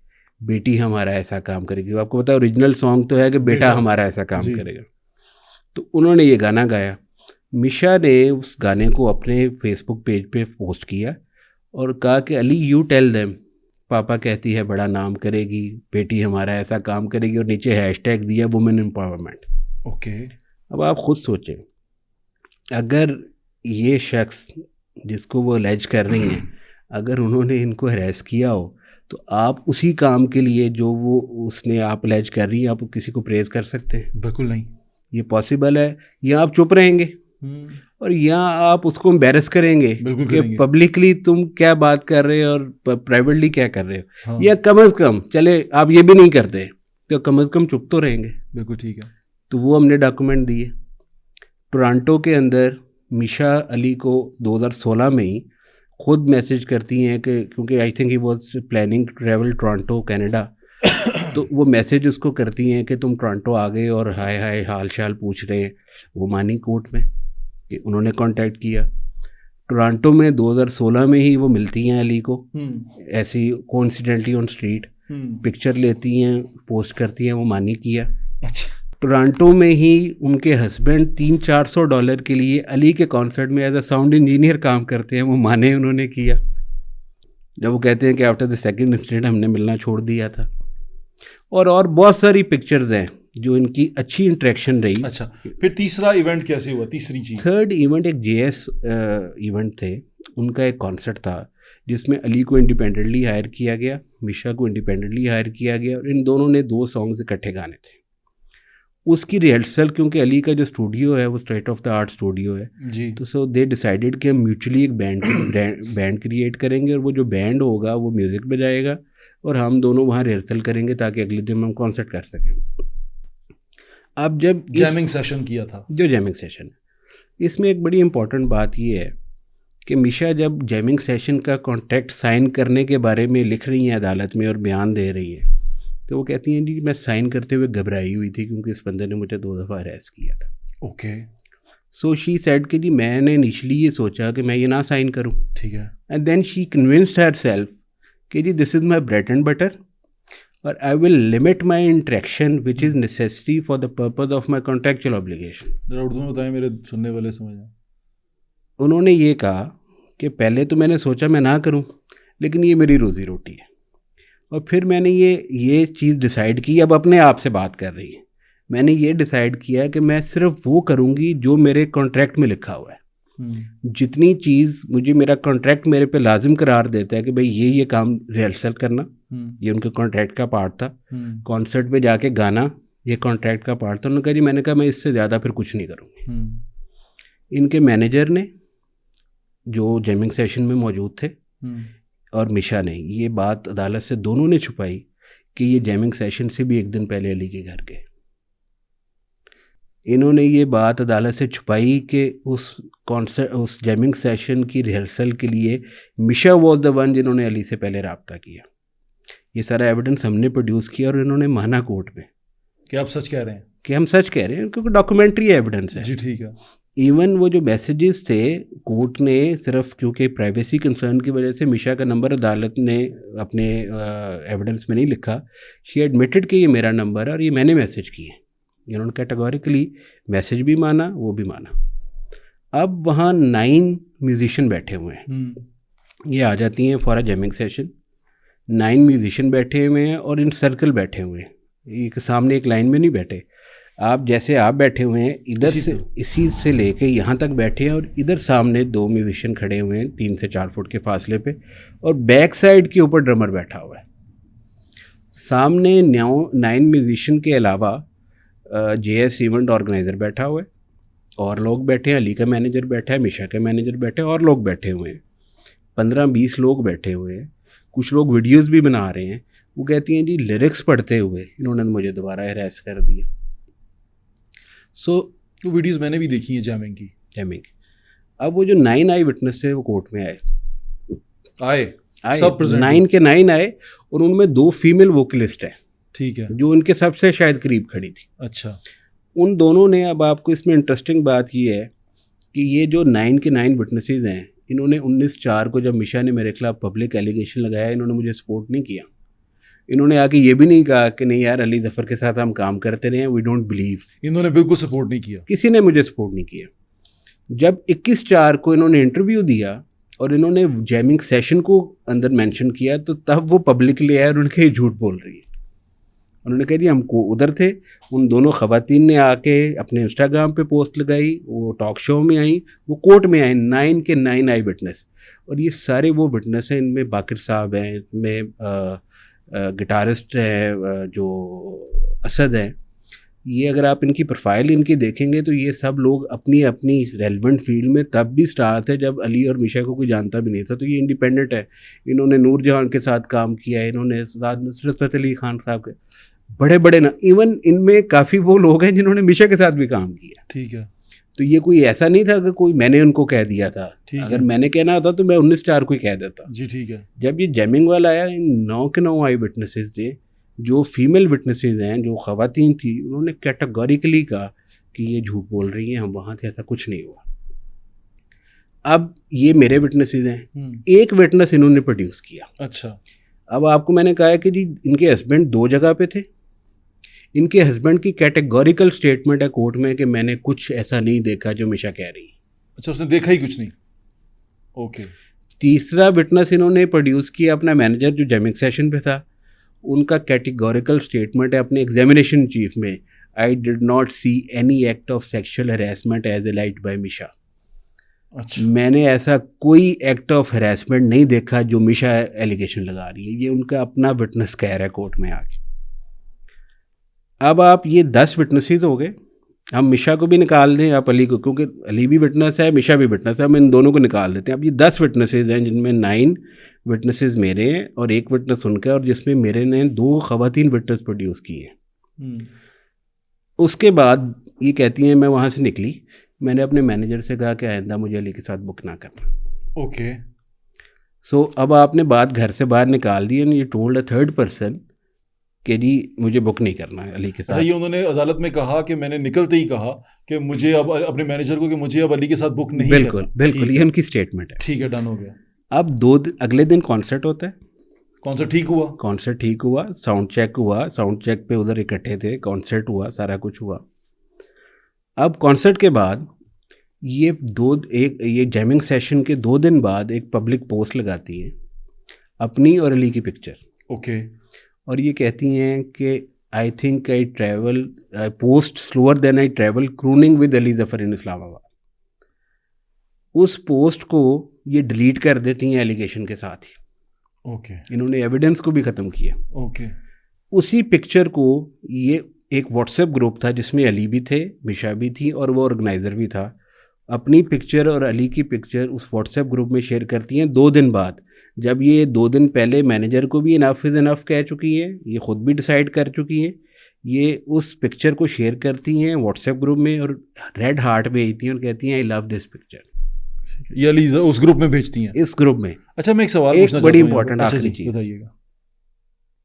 بیٹی ہمارا ایسا کام کرے گی. آپ کو پتا ہے اوریجنل سانگ تو ہے کہ بیٹا ہمارا ایسا کام کرے گا. تو انہوں نے یہ گانا گایا. میشا نے اس گانے کو اپنے فیس بک پیج پہ پوسٹ کیا اور کہا کہ علی یو ٹیل دیم, پاپا کہتی ہے بڑا نام کرے گی, بیٹی ہمارا ایسا کام کرے گی, اور نیچے ہیش ٹیگ دیا وومن امپاورمنٹ. اوکے. اب آپ خود سوچیں, اگر یہ شخص جس کو وہ الیج کر رہی ہیں, اگر انہوں نے ان کو ہراس کیا ہو, تو آپ اسی کام کے لیے جو وہ اس نے آپ الیج کر رہی ہیں آپ کسی کو پریز کر سکتے ہیں؟ بالکل نہیں. یہ پاسبل ہے. یا آپ چپ رہیں گے, اور یہاں آپ اس کو امبیرس کریں گے کہ پبلکلی تم کیا بات کر رہے ہو اور پرائیویٹلی کیا کر رہے ہو. یا کم از کم چلے آپ یہ بھی نہیں کرتے تو کم از کم چپ تو رہیں گے. بالکل ٹھیک ہے. تو وہ ہم نے ڈاکومنٹ دیے. ٹورانٹو کے اندر میشا علی کو 2016 میں ہی خود میسیج کرتی ہیں کہ کیونکہ I think he was planning to travel Toronto Canada, تو وہ میسیج اس کو کرتی ہیں کہ تم ٹورانٹو آ گئے اور ہائے ہائے حال شال پوچھ رہے ہیں. وہ مانی کورٹ میں کہ انہوں نے کانٹیکٹ کیا. ٹورانٹو میں 2016 میں ہی وہ ملتی ہیں علی کو ایسی کوانسیڈنٹلی آن اسٹریٹ, پکچر لیتی ہیں, پوسٹ کرتی ہیں, وہ مانی کیا. ٹورانٹو میں ہی ان کے ہسبینڈ $300-400 کے لیے علی کے کانسرٹ میں ایز اے ساؤنڈ انجینئر کام کرتے ہیں, وہ مانے انہوں نے کیا. جب وہ کہتے ہیں کہ آفٹر دا سیکنڈ انسیڈنٹ ہم نے ملنا چھوڑ دیا تھا. اور بہت ساری پکچرز ہیں جو ان کی اچھی انٹریکشن رہی. اچھا, پھر تیسرا ایونٹ کیسے ہوا, تیسری چیز؟ تھرڈ ایونٹ ایک JS ایونٹ تھے, ان کا ایک کانسرٹ تھا جس میں علی کو انڈیپینڈنٹلی ہائر کیا گیا, میشا کو انڈیپینڈنٹلی ہائر کیا گیا, اور ان دونوں نے 2 سانگز اکٹھے گانے تھے. اس کی ریہرسل, کیونکہ علی کا جو اسٹوڈیو ہے وہ state of the art studio ہے جی, تو سو دے ڈیسائیڈیڈ کہ ہم میوچلی ایک بینڈ کریٹ کریں گے, اور وہ جو بینڈ ہوگا وہ میوزک بجائے گا اور ہم دونوں وہاں ریہرسل کریں گے تاکہ اگلے دن ہم کانسرٹ کر سکیں. اب جب جیمنگ سیشن کیا تھا, جو جیمنگ سیشن ہے, اس میں ایک بڑی امپورٹنٹ بات یہ ہے کہ میشا جب جیمنگ سیشن کا کانٹریکٹ سائن کرنے کے بارے میں لکھ رہی ہیں عدالت میں اور بیان دے رہی ہے, تو وہ کہتی ہیں جی میں سائن کرتے ہوئے گھبرائی ہوئی تھی کیونکہ اس بندے نے مجھے 2 دفعہ ہراس کیا تھا. اوکے. سو شی سیڈ کہ جی میں نے انیشلی یہ سوچا کہ میں یہ نہ سائن کروں. ٹھیک ہے. And then she convinced herself کہ جی this is my bread and butter, اور I will limit my interaction which is necessary for the purpose of my contractual obligation. ذرا اردو میں بتائیں, میرے سننے والے سمجھ آئیں. انہوں نے یہ کہا کہ پہلے تو میں نے سوچا میں نہ کروں, لیکن یہ میری روزی روٹی ہے, اور پھر میں نے یہ چیز ڈیسائیڈ کی. اب اپنے آپ سے بات کر رہی ہے, میں نے یہ ڈیسائیڈ کیا کہ میں صرف وہ کروں گی جو میرے کانٹریکٹ میں لکھا ہوا ہے. جتنی چیز مجھے میرا کانٹریکٹ میرے پہ لازم قرار دیتا ہے کہ بھائی یہ کام ریہرسل کرنا, یہ ان کے کانٹریکٹ کا پارٹ تھا. کانسرٹ پہ جا کے گانا, یہ کانٹریکٹ کا پارٹ تھا. انہوں نے کہا جی, میں نے کہا میں اس سے زیادہ پھر کچھ نہیں کروں گی. ان کے مینیجر نے جو جیمنگ سیشن میں موجود تھے اور میشا نے یہ بات عدالت سے دونوں نے چھپائی کہ یہ جیمنگ سیشن سے بھی ایک دن پہلے علی کے گھر گئے. انہوں نے یہ بات عدالت سے چھپائی کہ اس جیمنگ سیشن کی ریہرسل کے لیے میشا واز دا ون جنہوں نے علی سے پہلے رابطہ کیا. یہ سارا ایویڈنس ہم نے پروڈیوس کیا اور انہوں نے مانا کورٹ میں کہ آپ سچ کہہ رہے ہیں, کہ ہم سچ کہہ رہے ہیں, کیونکہ ڈاکومنٹری ایویڈنس ہے. جی ٹھیک ہے. ایون وہ جو میسیجز تھے, کورٹ نے صرف کیونکہ پرائیویسی کنسرن کی وجہ سے میشا کا نمبر عدالت نے اپنے ایویڈنس میں نہیں لکھا. شی ایڈمیٹڈ کہ یہ میرا نمبر ہے اور یہ میں نے میسیج کیے. انہوں نے کیٹیگوریکلی میسیج بھی مانا, وہ بھی مانا. اب وہاں 9 میوزیشین بیٹھے ہوئے ہیں, یہ آ جاتی ہیں for a jamming session. 9 musician بیٹھے ہوئے ہیں اور ان سرکل بیٹھے ہوئے ہیں, ایک سامنے ایک لائن میں نہیں بیٹھے. آپ جیسے آپ بیٹھے ہوئے ہیں ادھر سے, اسی سے لے کے یہاں تک بیٹھے ہیں, اور ادھر سامنے 2 میوزیشین کھڑے ہوئے ہیں 3 سے 4 فٹ کے فاصلے پہ, اور بیک سائڈ کے اوپر ڈرمر بیٹھا ہوا ہے. سامنے 9 میوزیشین کے علاوہ JS ایونٹ آرگنائزر بیٹھا ہوا ہے, اور لوگ بیٹھے ہیں, علی کا مینیجر بیٹھا ہے, میشا کا مینیجر بیٹھا ہے, اور لوگ بیٹھے ہوئے ہیں. 15-20 لوگ بیٹھے ہوئے ہیں. کچھ لوگ ویڈیوز بھی بنا رہے ہیں. وہ کہتی ہیں جی لیرکس پڑھتے ہوئے انہوں نے مجھے دوبارہ ہراس کر دیا. وہ ویڈیوز میں نے بھی دیکھی ہیں جیمنگ کی. اب وہ جو 9 آئی وٹنس تھے وہ کورٹ میں آئے سب 9 کے 9 آئے, اور ان میں 2 فیمیل ووکلسٹ ہیں. ٹھیک ہے. جو ان کے سب سے شاید قریب کھڑی تھی. اچھا. ان دونوں نے, اب آپ کو اس میں انٹرسٹنگ بات یہ ہے کہ یہ جو 9 کے 9 وٹنسز ہیں, انہوں نے 19/4 کو جب میشا نے میرے خلاف پبلک ایلیگیشن لگایا, انہوں نے مجھے سپورٹ نہیں کیا. انہوں نے آ کے یہ بھی نہیں کہا کہ نہیں یار علی ظفر کے ساتھ ہم کام کرتے رہے ہیں, وی ڈونٹ بلیو. انہوں نے بالکل سپورٹ نہیں کیا, کسی نے مجھے سپورٹ نہیں کیا. جب 21/4 کو انہوں نے انٹرویو دیا اور انہوں نے جیمنگ سیشن کو اندر مینشن کیا, تو تب وہ پبلکلی آئے اور ان کے یہ جھوٹ بول رہی ہے. انہوں نے کہا جی ہم کو ادھر تھے. ان دونوں خواتین نے آ کے اپنے انسٹاگرام پہ پوسٹ لگائی, وہ ٹاک شو میں آئیں, وہ کورٹ میں آئیں. 9 کے 9 آئی وٹنس, اور یہ سارے وہ وٹنس ہیں. ان میں باقر صاحب ہیں, ان میں گٹارسٹ ہے جو اسد ہیں. یہ اگر آپ ان کی پروفائل ان کی دیکھیں گے تو یہ سب لوگ اپنی اپنی ریلیونٹ فیلڈ میں تب بھی سٹار تھے جب علی اور میشا کو کوئی جانتا بھی نہیں تھا. تو یہ انڈیپینڈنٹ ہے. انہوں نے نور جہاں کے ساتھ کام کیا ہے, انہوں نے استاد نصرت فتح علی خان صاحب کے بڑے نا, ایون ان میں کافی وہ لوگ ہیں جنہوں نے میشا کے ساتھ بھی کام کیا. ٹھیک ہے. تو یہ کوئی ایسا نہیں تھا کہ کوئی میں نے ان کو کہہ دیا تھا. اگر میں نے کہنا ہوتا تو میں 19/4 کو ہی کہہ دیتا. جی ٹھیک ہے. جب یہ جیمنگ والا آیا, ان 9 کے 9 آئی وٹنسز نے, جو فیمیل وٹنسز ہیں, جو خواتین تھیں, انہوں نے کیٹیگوریکلی کہا کہ یہ جھوٹ بول رہی ہیں, ہم وہاں تھے, ایسا کچھ نہیں ہوا. اب یہ میرے وٹنسز ہیں, ایک وٹنس انہوں نے پروڈیوس کیا. اچھا, اب آپ کو میں نے کہا ہے کہ جی ان کے ہسبینڈ 2 جگہ پہ تھے, ان کے ہسبینڈ کی کیٹیگوریکل اسٹیٹمنٹ ہے کورٹ میں کہ میں نے کچھ ایسا نہیں دیکھا جو میشا کہہ رہی ہے. اچھا, اس نے دیکھا ہی کچھ نہیں. اوکے. تیسرا وٹنس انہوں نے پروڈیوس کیا اپنا مینیجر جو جیمنگ سیشن پہ تھا, ان کا کیٹیگوریکل اسٹیٹمنٹ ہے اپنے ایگزامینیشن چیف میں, I did not see any act of sexual harassment as alleged by Misha. اچھا, میں نے ایسا کوئی ایکٹ آف ہراسمنٹ نہیں دیکھا جو میشا ایلیگیشن لگا رہی ہے. یہ ان کا اپنا وٹنس کہہ رہا ہے کورٹ میں آ کے. اب آپ یہ 10 وٹنسز ہو گئے, ہم میشا کو بھی نکال دیں, آپ علی کو, کیونکہ علی بھی وٹنس ہے, میشا بھی وٹنس ہے, ہم ان دونوں کو نکال دیتے ہیں. اب یہ 10 وٹنسز ہیں جن میں 9 وٹنسز میرے ہیں اور ایک وٹنس ان کا, اور جس میں میرے نے 2 خواتین وٹنس پروڈیوس کی ہیں. اس کے بعد یہ کہتی ہیں میں وہاں سے نکلی, میں نے اپنے مینیجر سے کہا کہ آئندہ مجھے علی کے ساتھ بک نہ کرنا. اوکے. سو اب آپ نے بات گھر سے باہر نکال دی, یہ ٹولڈ اے تھرڈ پرسن کہ جی مجھے بک نہیں کرنا ہے علی کے ساتھ. یہ انہوں نے عدالت میں کہا کہ میں نے نکلتے ہی کہا کہ مجھے اب اپنے مینیجر کو کہ مجھے اب علی کے ساتھ بک نہیں کرنا. بالکل یہ ان کی اسٹیٹمنٹ ہے. ٹھیک ہے, ڈن ہو گیا. اب اگلے دن کانسرٹ ہوتا ہے. کانسرٹ ٹھیک ہوا؟ کانسرٹ ٹھیک ہوا, ساؤنڈ چیک ہوا, ساؤنڈ چیک پہ ادھر اکٹھے تھے, کانسرٹ ہوا, سارا کچھ ہوا. اب کانسرٹ کے بعد یہ جیمنگ سیشن کے 2 دن بعد ایک پبلک پوسٹ لگاتی ہے اپنی اور علی کی پکچر. اوکے. اور یہ کہتی ہیں کہ I think I travel post slower than I travel crowning with Ali Zafar in Islamabad. اس پوسٹ کو یہ ڈیلیٹ کر دیتی ہیں ایلیگیشن کے ساتھ ہی. اوکے. انہوں نے ایویڈنس کو بھی ختم کیا. اوکے. اسی پکچر کو یہ ایک واٹس ایپ گروپ تھا جس میں علی بھی تھے, میشا بھی تھی, اور وہ آرگنائزر بھی تھا, اپنی پکچر اور علی کی پکچر اس واٹس ایپ گروپ میں شیئر کرتی ہیں 2 دن بعد, جب یہ 2 دن پہلے مینیجر کو بھی انف از انف کہہ چکی ہیں, یہ خود بھی ڈیسائیڈ کر چکی ہیں. یہ اس پکچر کو شیئر کرتی ہیں واٹس ایپ گروپ میں اور ریڈ ہارٹ بھیجتی ہیں اور کہتی ہیں آئی لو دس پکچر. یہ علی اس گروپ میں بھیجتی ہیں, اس گروپ میں. اچھا, میں ایک سوال ایک پوچھنا بڑی چاہتا ہوں. امپورٹنٹ آخری چیز بتائیے گا.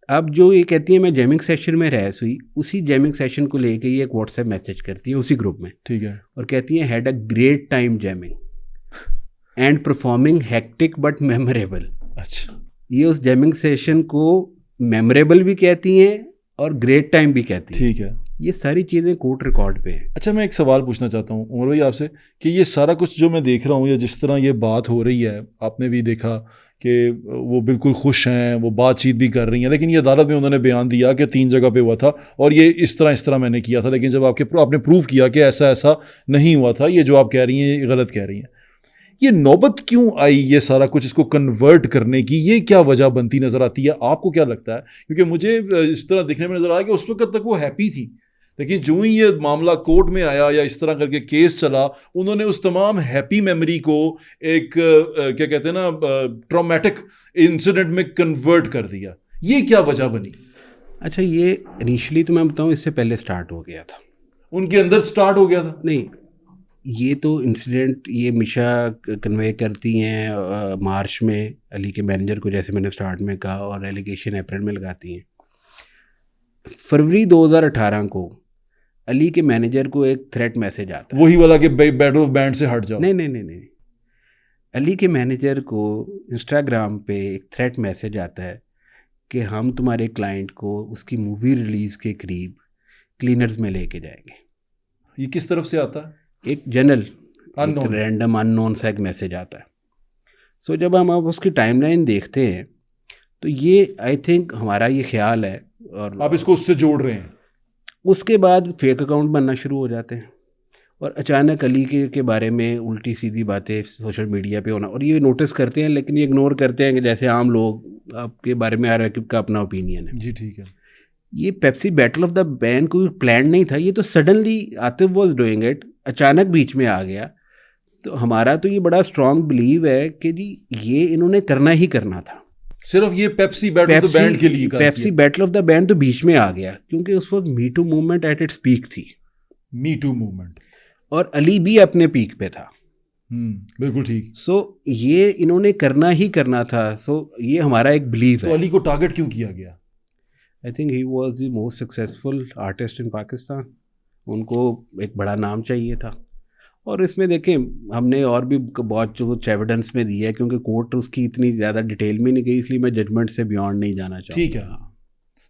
اب جو یہ کہتی ہیں میں جیمنگ سیشن میں رہس ہوئی, اسی جیمنگ سیشن کو لے کے یہ ایک واٹس ایپ میسج کرتی ہے اسی گروپ میں. ٹھیک ہے. اور کہتی ہیں had a great time jamming and performing hectic but memorable. اچھا, یہ اس جیمنگ سیشن کو میموریبل بھی کہتی ہیں اور گریٹ ٹائم بھی کہتی ہیں. ٹھیک ہے. یہ ساری چیزیں کورٹ ریکارڈ پہ ہیں. اچھا, میں ایک سوال پوچھنا چاہتا ہوں عمر بھائی آپ سے کہ یہ سارا کچھ جو میں دیکھ رہا ہوں یا جس طرح یہ بات ہو رہی ہے, آپ نے بھی دیکھا کہ وہ بالکل خوش ہیں, وہ بات چیت بھی کر رہی ہیں, لیکن یہ عدالت میں انہوں نے بیان دیا کہ 3 جگہ پہ ہوا تھا اور یہ اس طرح میں نے کیا تھا, لیکن جب آپ نے پروف کیا کہ ایسا نہیں ہوا تھا, یہ جو آپ کہہ رہی ہیں یہ غلط کہہ رہی ہیں, یہ نوبت کیوں آئی یہ سارا کچھ اس کو کنورٹ کرنے کی؟ یہ کیا وجہ بنتی نظر آتی ہے؟ آپ کو کیا لگتا ہے؟ کیونکہ مجھے اس طرح دیکھنے میں نظر آیا کہ اس وقت تک وہ ہیپی تھی, لیکن جو ہی یہ معاملہ کورٹ میں آیا یا اس طرح کر کے کیس چلا, انہوں نے اس تمام ہیپی میموری کو ایک کیا کہتے ہیں نا ٹرامیٹک انسیڈنٹ میں کنورٹ کر دیا. یہ کیا وجہ بنی؟ اچھا, یہ انیشلی تو میں بتاؤں اس سے پہلے سٹارٹ ہو گیا تھا, ان کے اندر سٹارٹ ہو گیا تھا. نہیں, یہ تو انسیڈنٹ یہ میشا کنوے کرتی ہیں مارچ میں علی کے مینیجر کو, جیسے میں نے سٹارٹ میں کہا, اور ایلیگیشن اپریل میں لگاتی ہیں. فروری 2018 کو علی کے مینیجر کو ایک تھریٹ میسج آتا ہے, وہی والا کہ بیٹل آف بینڈ سے ہٹ جاؤ. نہیں, علی کے مینیجر کو انسٹاگرام پہ ایک تھریٹ میسج آتا ہے کہ ہم تمہارے کلائنٹ کو اس کی مووی ریلیز کے قریب کلینرز میں لے کے جائیں گے. یہ کس طرف سے آتا ہے؟ ایک جنرل رینڈم ان نون سا ایک میسج آتا ہے. سو جب ہم اب اس کی ٹائم لائن دیکھتے ہیں تو یہ آئی تھنک ہمارا یہ خیال ہے, اور آپ اس کو اس سے جوڑ رہے ہیں. اس کے بعد فیک اکاؤنٹ بننا شروع ہو جاتے ہیں اور اچانک علی کے بارے میں الٹی سیدھی باتیں سوشل میڈیا پہ ہونا, اور یہ نوٹس کرتے ہیں لیکن یہ اگنور کرتے ہیں کہ جیسے عام لوگ آپ کے بارے میں رقیب کا اپنا اوپینین ہے. جی ٹھیک ہے. یہ Pepsi battle of the Band کوئی پلان نہیں تھا, یہ تو suddenly Atif was doing it, اچانک بیچ میں آ گیا. تو ہمارا تو یہ بڑا اسٹرانگ بلیو ہے کہ جی یہ انہوں نے کرنا ہی کرنا تھا. صرف یہ Pepsi battle of the band کے لیے, Pepsi battle of the band تو بیچ میں آ گیا کیونکہ اس وقت me too movement at its peak تھی. می ٹو موومنٹ, اور علی بھی اپنے پیک پہ تھا. بالکل ٹھیک. سو یہ انہوں نے کرنا ہی کرنا تھا. سو یہ ہمارا ایک بلیو ہے. تو علی کو ٹارگٹ کیوں کیا گیا؟ I think he was the most successful artist in Pakistan. ان کو ایک بڑا نام چاہیے تھا, اور اس میں دیکھیں ہم نے اور بھی بہت کچھ ایویڈنس میں دیا ہے، کیونکہ کورٹ اس کی اتنی زیادہ ڈیٹیل میں نہیں گئی، اس لیے میں ججمنٹ سے بیونڈ نہیں جانا چاہوں گا. ٹھیک ہے.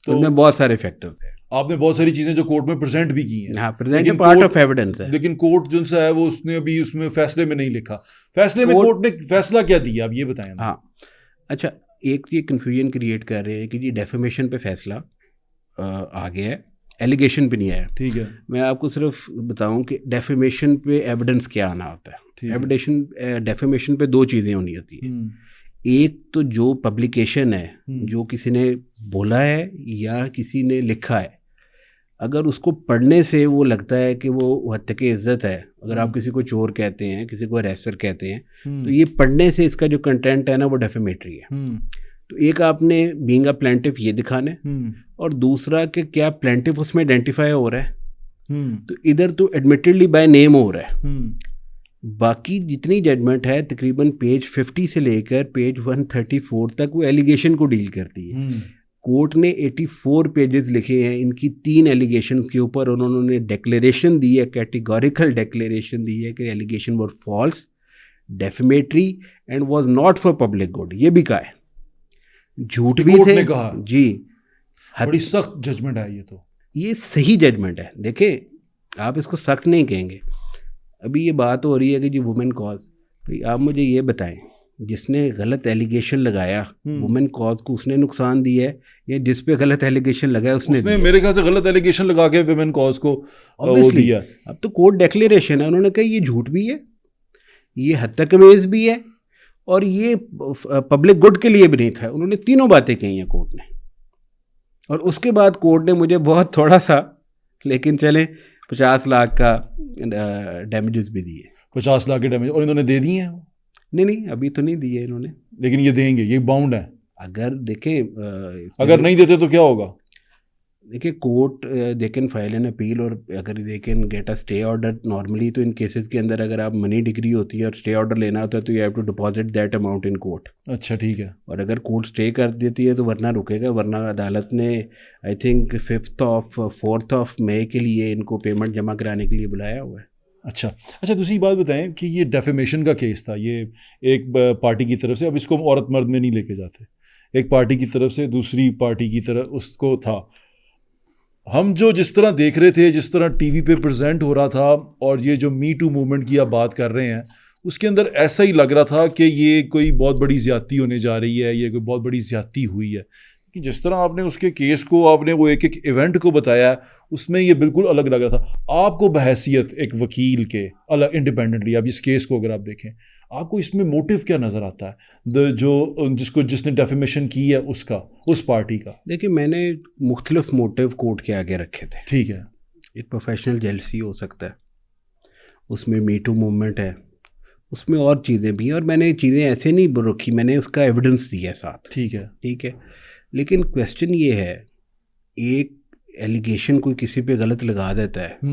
تو ان میں بہت سارے فیکٹرز ہیں. آپ نے بہت ساری چیزیں جو کورٹ میں پریزنٹ بھی کی ہیں. ہاں، پریزنٹ پارٹ آف ایویڈنس ہے. لیکن کورٹ جو ہے وہ اس نے ابھی اس میں فیصلے میں نہیں لکھا. فیصلے میں کورٹ نے فیصلہ کیا دیا آپ یہ بتائیں. ہاں اچھا، ایک یہ کنفیوژن کریٹ کر رہے ہیں کہ جی ڈیفیمیشن پہ فیصلہ آ گیا ہے، ایلیگیشن پہ نہیں آیا. ٹھیک ہے، میں آپ کو صرف بتاؤں کہ ڈیفیمیشن پہ ایویڈنس کیا آنا ہوتا ہے. ڈیفیمیشن پہ دو چیزیں ہونی ہوتی ہیں. ایک تو جو پبلیکیشن ہے، جو کسی نے بولا ہے یا کسی نے لکھا ہے، اگر اس کو پڑھنے سے وہ لگتا ہے کہ وہ حتیٰ کہ عزت ہے، اگر آپ کسی کو چور کہتے ہیں، کسی کو ریسر کہتے ہیں، تو یہ پڑھنے سے اس کا جو کنٹینٹ ہے نا وہ ڈیفیمیٹری ہے. تو ایک آپ نے بینگ اے پلینٹف یہ دکھانا ہے، اور دوسرا کہ کیا پلینٹف اس میں آئیڈینٹیفائی ہو رہا ہے. تو ادھر تو ایڈمیٹڈلی بائی نیم ہو رہا ہے. باقی جتنی ججمنٹ ہے تقریباً پیج 50 سے لے کر پیج 134 تک وہ ایلیگیشن کو ڈیل کرتی ہے. کورٹ نے 84 پیجز لکھے ہیں ان کی 3 ایلیگیشن کے اوپر. انہوں نے ڈیکلیریشن دی ہے، کیٹیگوریکل ڈیکلیریشن دی ہے کہ allegation were false, defamatory and was not for public good. یہ بھی کہا ہے، جھوٹ بھی تھے جی. بڑی سخت ججمنٹ ہے یہ. تو یہ صحیح ججمنٹ ہے. دیکھیں آپ اس کو سخت نہیں کہیں گے. ابھی یہ بات ہو رہی ہے کہ جی وومن کاز، بھائی آپ مجھے یہ بتائیں جس نے غلط ایلیگیشن لگایا وومن کاز کو اس نے نقصان دیا ہے یا جس پہ غلط ایلیگیشن لگایا اس نے میرے خیال سے غلط ایلیگیشن لگا کے وومن کاز کو دیا. اب تو کورٹ ڈیکلیریشن ہے، انہوں نے کہا یہ جھوٹ بھی ہے، یہ حد تک امیز بھی ہے، اور یہ پبلک گڈ کے لیے بھی نہیں تھا. انہوں نے تینوں باتیں کہی ہیں کورٹ نے. اور اس کے بعد کورٹ نے مجھے بہت تھوڑا سا لیکن چلیں 50 لاکھ کا ڈیمیجز بھی دیے. 50 لاکھ کے ڈیمیج اور انہوں نے دے دیے ہیں؟ نہیں ابھی تو نہیں دیے انہوں نے، لیکن یہ دیں گے، یہ باؤنڈ ہے. اگر دیکھیں اگر نہیں دیتے تو کیا ہوگا؟ دیکھیں court they can file an appeal, اور اگر they can get a stay order. Normally تو ان کیسز کے اندر اگر آپ منی ڈگری ہوتی ہے اور اسٹے آرڈر لینا ہوتا ہے تو you have to deposit that amount in court. اچھا ٹھیک ہے. اور اگر کورٹ اسٹے کر دیتی ہے تو ورنہ رکے گا، ورنہ عدالت نے آئی تھنک 4 مئی کے لیے ان کو پیمنٹ جمع کرانے کے لیے بلایا ہوا ہے. اچھا دوسری بات بتائیں کہ یہ ڈیفیمیشن کا کیس تھا، یہ ایک پارٹی کی طرف سے، اب اس کو عورت مرد میں نہیں لے کے جاتے، ایک پارٹی کی طرف سے دوسری پارٹی کی طرف اس کو تھا. ہم جو جس طرح دیکھ رہے تھے، جس طرح ٹی وی پہ پریزنٹ ہو رہا تھا، اور یہ جو می ٹو موومنٹ کی آپ بات کر رہے ہیں اس کے اندر ایسا ہی لگ رہا تھا کہ یہ کوئی بہت بڑی زیادتی ہونے جا رہی ہے، یہ کوئی بہت بڑی زیادتی ہوئی ہے. کہ جس طرح آپ نے اس کے کیس کو، آپ نے وہ ایک ایونٹ کو بتایا، اس میں یہ بالکل الگ لگ رہا تھا. آپ کو بحیثیت ایک وکیل کے الگ انڈیپینڈنٹلی آپ اس کیس کو اگر آپ دیکھیں، آپ کو اس میں موٹیو کیا نظر آتا ہے جس نے ڈیفیمیشن کی ہے اس پارٹی کا؟ دیکھیں میں نے مختلف موٹیو کورٹ کے آگے رکھے تھے. ٹھیک ہے. ایک پروفیشنل جیلسی ہو سکتا ہے، اس میں می ٹو موومنٹ ہے، اس میں اور چیزیں بھی ہیں، اور میں نے چیزیں ایسے نہیں رکھی، میں نے اس کا ایویڈنس دیا ساتھ. ٹھیک ہے. لیکن کویسچن یہ ہے، ایک ایلیگیشن کوئی کسی پہ غلط لگا دیتا ہے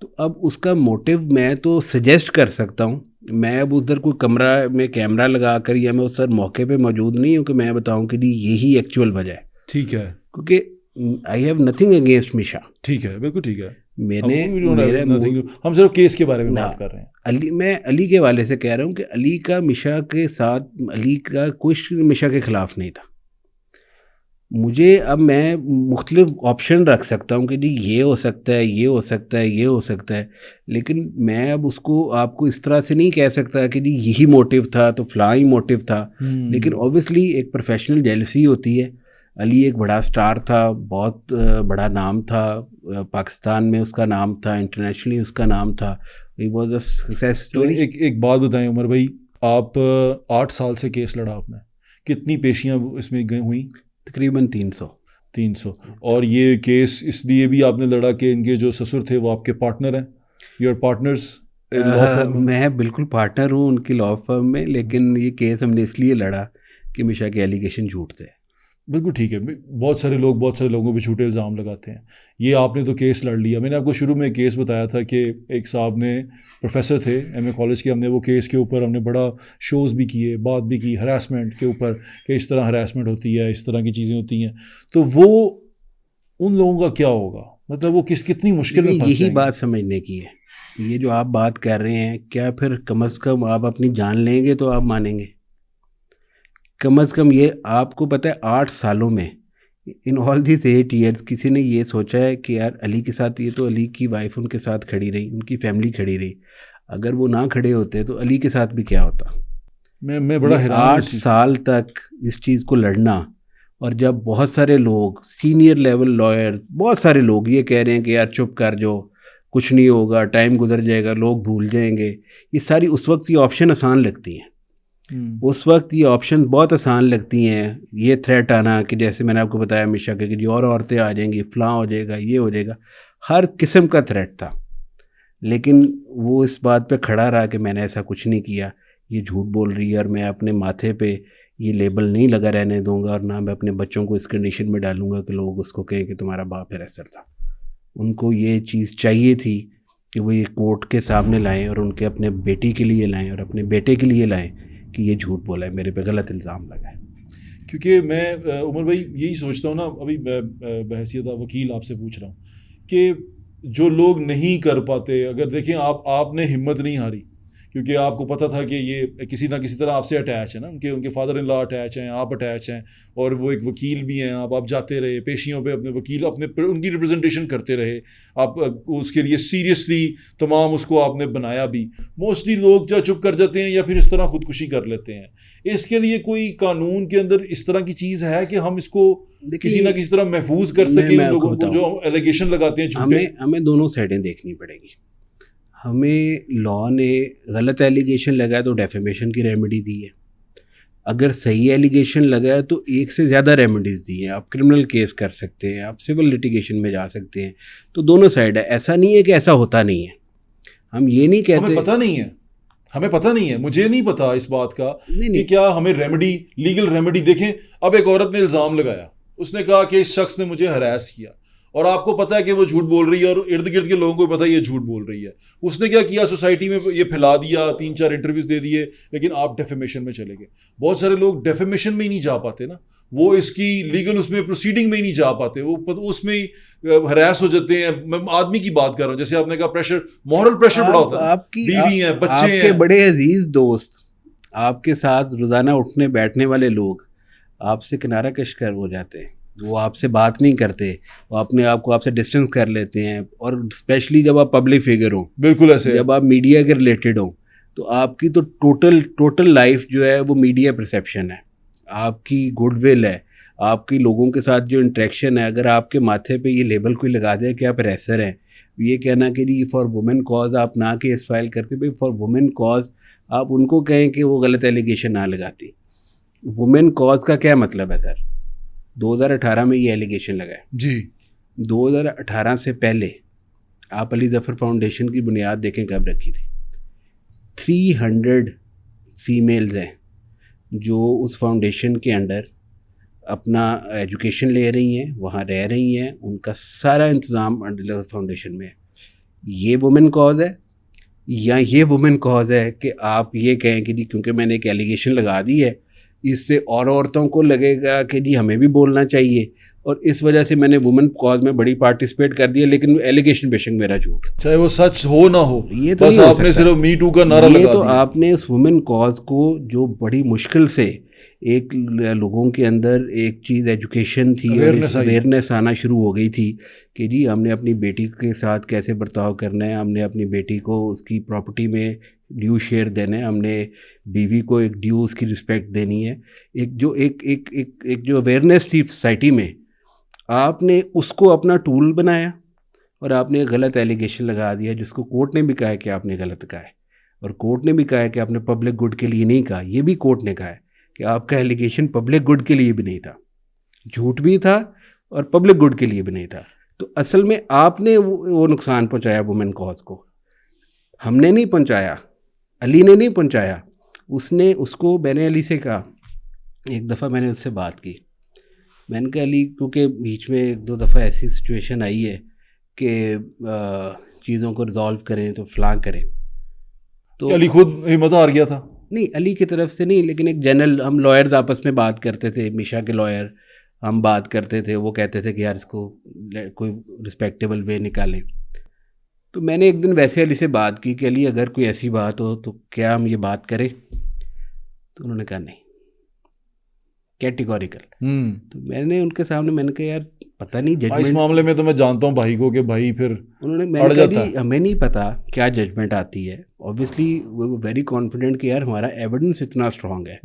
تو اب اس کا موٹیو میں تو سجیسٹ کر سکتا ہوں. میں اب ادھر کوئی کمرہ میں کیمرہ لگا کر یا میں اس موقع پہ موجود نہیں ہوں کہ میں بتاؤں کہ جی یہی ایکچوئل وجہ ہے. ٹھیک ہے. کیونکہ آئی ہیو نتھنگ اگینسٹ میشا. ٹھیک ہے، بالکل ٹھیک ہے. ہم صرف کیس کے بارے میں بات کر رہے ہیں. میں علی کے والے سے کہہ رہا ہوں کہ علی کا میشا کے ساتھ، علی کا کچھ میشا کے خلاف نہیں تھا. مجھے اب میں مختلف آپشن رکھ سکتا ہوں کہ جی یہ ہو سکتا ہے، یہ ہو سکتا ہے، یہ ہو سکتا ہے، لیکن میں اب اس کو آپ کو اس طرح سے نہیں کہہ سکتا کہ جی یہی موٹیو تھا تو فلاں ہی موٹیو تھا. لیکن اوبویسلی ایک پروفیشنل جیلسی ہوتی ہے. علی ایک بڑا سٹار تھا، بہت بڑا نام تھا، پاکستان میں اس کا نام تھا، انٹرنیشنلی اس کا نام تھا. Was a success story. ایک بات بتائیں عمر بھائی، آپ 8 سال سے کیس لڑا آپ نے، کتنی پیشیاں اس میں ہوئیں؟ تقریباً 300. اور یہ کیس اس لیے بھی آپ نے لڑا کہ ان کے جو سسر تھے وہ آپ کے پارٹنر ہیں، یور پارٹنرز؟ میں بالکل پارٹنر ہوں ان کی لاء فرم میں، لیکن یہ کیس ہم نے اس لیے لڑا کہ میشا کے ایلیگیشن جھوٹ تھے. بالکل ٹھیک ہے. بہت سارے لوگوں پہ جھوٹے الزام لگاتے ہیں. یہ آپ نے تو کیس لڑ لیا. میں نے آپ کو شروع میں کیس بتایا تھا کہ ایک صاحب نے، پروفیسر تھے ایم اے کالج کے، ہم نے وہ کیس کے اوپر ہم نے بڑا شوز بھی کیے، بات بھی کی ہراسمنٹ کے اوپر کہ اس طرح ہراسمنٹ ہوتی ہے، اس طرح کی چیزیں ہوتی ہیں. تو وہ ان لوگوں کا کیا ہوگا، مطلب وہ کتنی مشکل میں پھنس جائیں گے. یہی بات سمجھنے کی ہے یہ جو آپ بات کر رہے ہیں، کیا پھر کم از کم آپ اپنی جان لیں گے تو آپ مانیں گے؟ کم از کم یہ آپ کو پتہ ہے 8 سالوں میں ان آل دیز 8 ایئرس کسی نے یہ سوچا ہے کہ یار علی کے ساتھ، یہ تو علی کی وائف ان کے ساتھ کھڑی رہی، ان کی فیملی کھڑی رہی، اگر وہ نہ کھڑے ہوتے تو علی کے ساتھ بھی کیا ہوتا؟ میں بڑا حیران ہوں 8 سال تک اس چیز کو لڑنا، اور جب بہت سارے لوگ سینئر لیول لائر، بہت سارے لوگ یہ کہہ رہے ہیں کہ یار چپ کر جو، کچھ نہیں ہوگا، ٹائم گزر جائے گا، لوگ بھول جائیں گے، یہ ساری اس وقت یہ آپشن آسان لگتی ہیں، اس وقت یہ آپشن بہت آسان لگتی ہیں. یہ تھریٹ آنا کہ جیسے میں نے آپ کو بتایا ہمیشہ کہ جو اور عورتیں آ جائیں گی، فلاں ہو جائے گا، یہ ہو جائے گا، ہر قسم کا تھریٹ تھا. لیکن وہ اس بات پہ کھڑا رہا کہ میں نے ایسا کچھ نہیں کیا، یہ جھوٹ بول رہی ہے، اور میں اپنے ماتھے پہ یہ لیبل نہیں لگا رہنے دوں گا، اور نہ میں اپنے بچوں کو اس کنڈیشن میں ڈالوں گا کہ لوگ اس کو کہیں کہ تمہارا باپ ہیراسر تھا. ان کو یہ چیز چاہیے تھی کہ وہ یہ کورٹ کے سامنے لائیں، اور ان کے اپنے بیٹی کے لیے لائیں اور اپنے بیٹے کے لیے لائیں کہ یہ جھوٹ بولا ہے، میرے پہ غلط الزام لگا ہے. کیونکہ میں عمر بھائی یہی سوچتا ہوں نا، ابھی میں بحیثیت وکیل آپ سے پوچھ رہا ہوں کہ جو لوگ نہیں کر پاتے، اگر دیکھیں آپ نے ہمت نہیں ہاری، کیونکہ آپ کو پتہ تھا کہ یہ کسی نہ کسی طرح آپ سے اٹیچ ہے نا، ان کے فادر ان لا اٹیچ ہیں، آپ اٹیچ ہیں، اور وہ ایک وکیل بھی ہیں، آپ جاتے رہے پیشیوں پہ، اپنے وکیل ان کی ریپرزنٹیشن کرتے رہے آپ، اس کے لیے سیریسلی تمام اس کو آپ نے بنایا بھی. موسٹلی لوگ چپ کر جاتے ہیں یا پھر اس طرح خودکشی کر لیتے ہیں. اس کے لیے کوئی قانون کے اندر اس طرح کی چیز ہے کہ ہم اس کو کسی نہ کسی طرح محفوظ کر سکیں ان لوگوں کو جو ایلیگیشن لگاتے ہیں جھوٹے؟ ہمیں دونوں سائڈیں دیکھنی پڑے گی. ہمیں لاء نے غلط ایلیگیشن لگایا تو ڈیفیمیشن کی ریمیڈی دی ہے، اگر صحیح ایلیگیشن لگایا تو ایک سے زیادہ ریمیڈیز دی ہیں. آپ کرمنل کیس کر سکتے ہیں، آپ سول لٹیگیشن میں جا سکتے ہیں. تو دونوں سائڈ ہے، ایسا نہیں ہے کہ ایسا ہوتا نہیں ہے. ہم یہ نہیں کہتے، ہمیں پتہ نہیں ہے، مجھے نہیں پتا اس بات کا کہ کیا ہمیں ریمیڈی، لیگل ریمیڈی. دیکھیں اب ایک عورت نے الزام لگایا، اس نے کہا کہ اس شخص نے مجھے ہراس کیا، اور آپ کو پتا ہے کہ وہ جھوٹ بول رہی ہے، اور ارد گرد کے لوگوں کو پتا ہے یہ جھوٹ بول رہی ہے. اس نے کیا کیا، سوسائٹی میں یہ پھیلا دیا، 3-4 انٹرویوز دے دیے، لیکن آپ ڈیفیمیشن میں چلے گئے. بہت سارے لوگ ڈیفیمیشن میں ہی نہیں جا پاتے نا، وہ اس کی لیگل اس میں پروسیڈنگ میں ہی نہیں جا پاتے، وہ اس میں ہی ہراس ہو جاتے ہیں. میں آدمی کی بات کر رہا ہوں، جیسے آپ نے کہا پریشر، مورل پریشر بڑا ہوتا ہے، بیوی ہیں، بچے ہیں، آپ کے بڑے عزیز دوست، آپ کے ساتھ روزانہ اٹھنے بیٹھنے والے لوگ آپ سے کنارہ کش کر ہو جاتے ہیں، وہ آپ سے بات نہیں کرتے، وہ اپنے آپ کو آپ سے ڈسٹینس کر لیتے ہیں. اور اسپیشلی جب آپ پبلک فگر ہوں، بالکل ایسے جب آپ میڈیا کے ریلیٹڈ ہوں، تو آپ کی تو ٹوٹل لائف جو ہے وہ میڈیا پرسیپشن ہے. آپ کی گڈ ول ہے، آپ کی لوگوں کے ساتھ جو انٹریکشن ہے. اگر آپ کے ماتھے پہ یہ لیبل کوئی لگا دے کہ آپ ریسر ہیں، یہ کہنا کہ جی فار وومن کاز آپ نہ کیس فائل کرتے، بھائی فار وومن کاز آپ ان کو کہیں کہ وہ غلط ایلیگیشن نہ لگاتی. وومن کاز کا کیا مطلب ہے سر؟ 2018 میں یہ ایلیگیشن لگا ہے جی. 2018 سے پہلے آپ علی ظفر فاؤنڈیشن کی بنیاد دیکھیں کب رکھی تھی. 300 فیمیلز ہیں جو اس فاؤنڈیشن کے انڈر اپنا ایجوکیشن لے رہی ہیں، وہاں رہ رہی ہیں، ان کا سارا انتظام علی ظفر فاؤنڈیشن میں ہے. یہ وومن کاز ہے، یا یہ وومن کاز ہے کہ آپ یہ کہیں کہ جی کیونکہ میں نے ایک ایلیگیشن لگا دی ہے، اس سے اور عورتوں کو لگے گا کہ جی ہمیں بھی بولنا چاہیے، اور اس وجہ سے میں نے وومن کاز میں بڑی پارٹیسپیٹ کر دیا، لیکن ایلیگیشن بے شک میرا جھوٹ، چاہے وہ سچ ہو نہ ہو، یہ تو بس آپ نے صرف می ٹو کا نعرہ لگا دیا. یہ تو آپ نے اس وومن کاز کو جو بڑی مشکل سے ایک لوگوں کے اندر ایک چیز ایجوکیشن تھی، اویئرنیس آنا شروع ہو گئی تھی کہ جی ہم نے اپنی بیٹی کے ساتھ کیسے برتاؤ کرنا ہے، ہم نے اپنی بیٹی کو اس کی پراپرٹی میں ڈیو شیئر دینا ہے، ہم نے بیوی کو ایک ڈیو اس کی رسپیکٹ دینی ہے. ایک جو اویئرنیس تھی سوسائٹی میں، آپ نے اس کو اپنا ٹول بنایا اور آپ نے ایک غلط ایلیگیشن لگا دیا، جس کو کورٹ نے بھی کہا ہے کہ آپ نے غلط کہا ہے، اور کورٹ نے بھی کہا ہے کہ آپ نے پبلک گڈ کے لیے نہیں کہا. یہ بھی کورٹ نے کہا ہے کہ آپ کا ایلیگیشن پبلک گڈ کے لیے بھی نہیں تھا، جھوٹ بھی تھا اور پبلک گڈ کے لیے بھی نہیں تھا. تو اصل میں آپ نے وہ نقصان پہنچایا وومن کاز کو، ہم نے نہیں پہنچایا، علی نے نہیں پہنچایا. اس کو میں نے علی سے کہا، ایک دفعہ میں نے اس سے بات کی، میں نے کہا علی، کیونکہ بیچ میں 1-2 دفعہ ایسی سچویشن آئی ہے کہ چیزوں کو ریزالو کریں تو فلاں کریں، تو علی خود ہمت ہار گیا تھا. نہیں، علی کی طرف سے نہیں، لیکن ایک جنرل ہم لائرز آپس میں بات کرتے تھے، میشا کے لائر ہم بات کرتے تھے، وہ کہتے تھے کہ یار اس کو کوئی رسپیکٹیبل وے نکالیں. تو میں نے ایک دن ویسے علی سے بات کی کہ علی اگر کوئی ایسی بات ہو تو کیا ہم یہ بات کریں؟ تو انہوں نے کہا نہیں، کیٹیگوریکل. تو میں نے ان کے سامنے میں نے کہا یار پتہ نہیں اس ججمنٹ، معاملے میں تو میں جانتا ہوں بھائی کو کہ بھائی پھر انہوں نے میں نے کہا جی ہمیں نہیں پتا کیا ججمنٹ آتی ہے. اوبیسلی وہ ویری کانفیڈنٹ کہ یار ہمارا ایویڈنس اتنا اسٹرانگ ہے،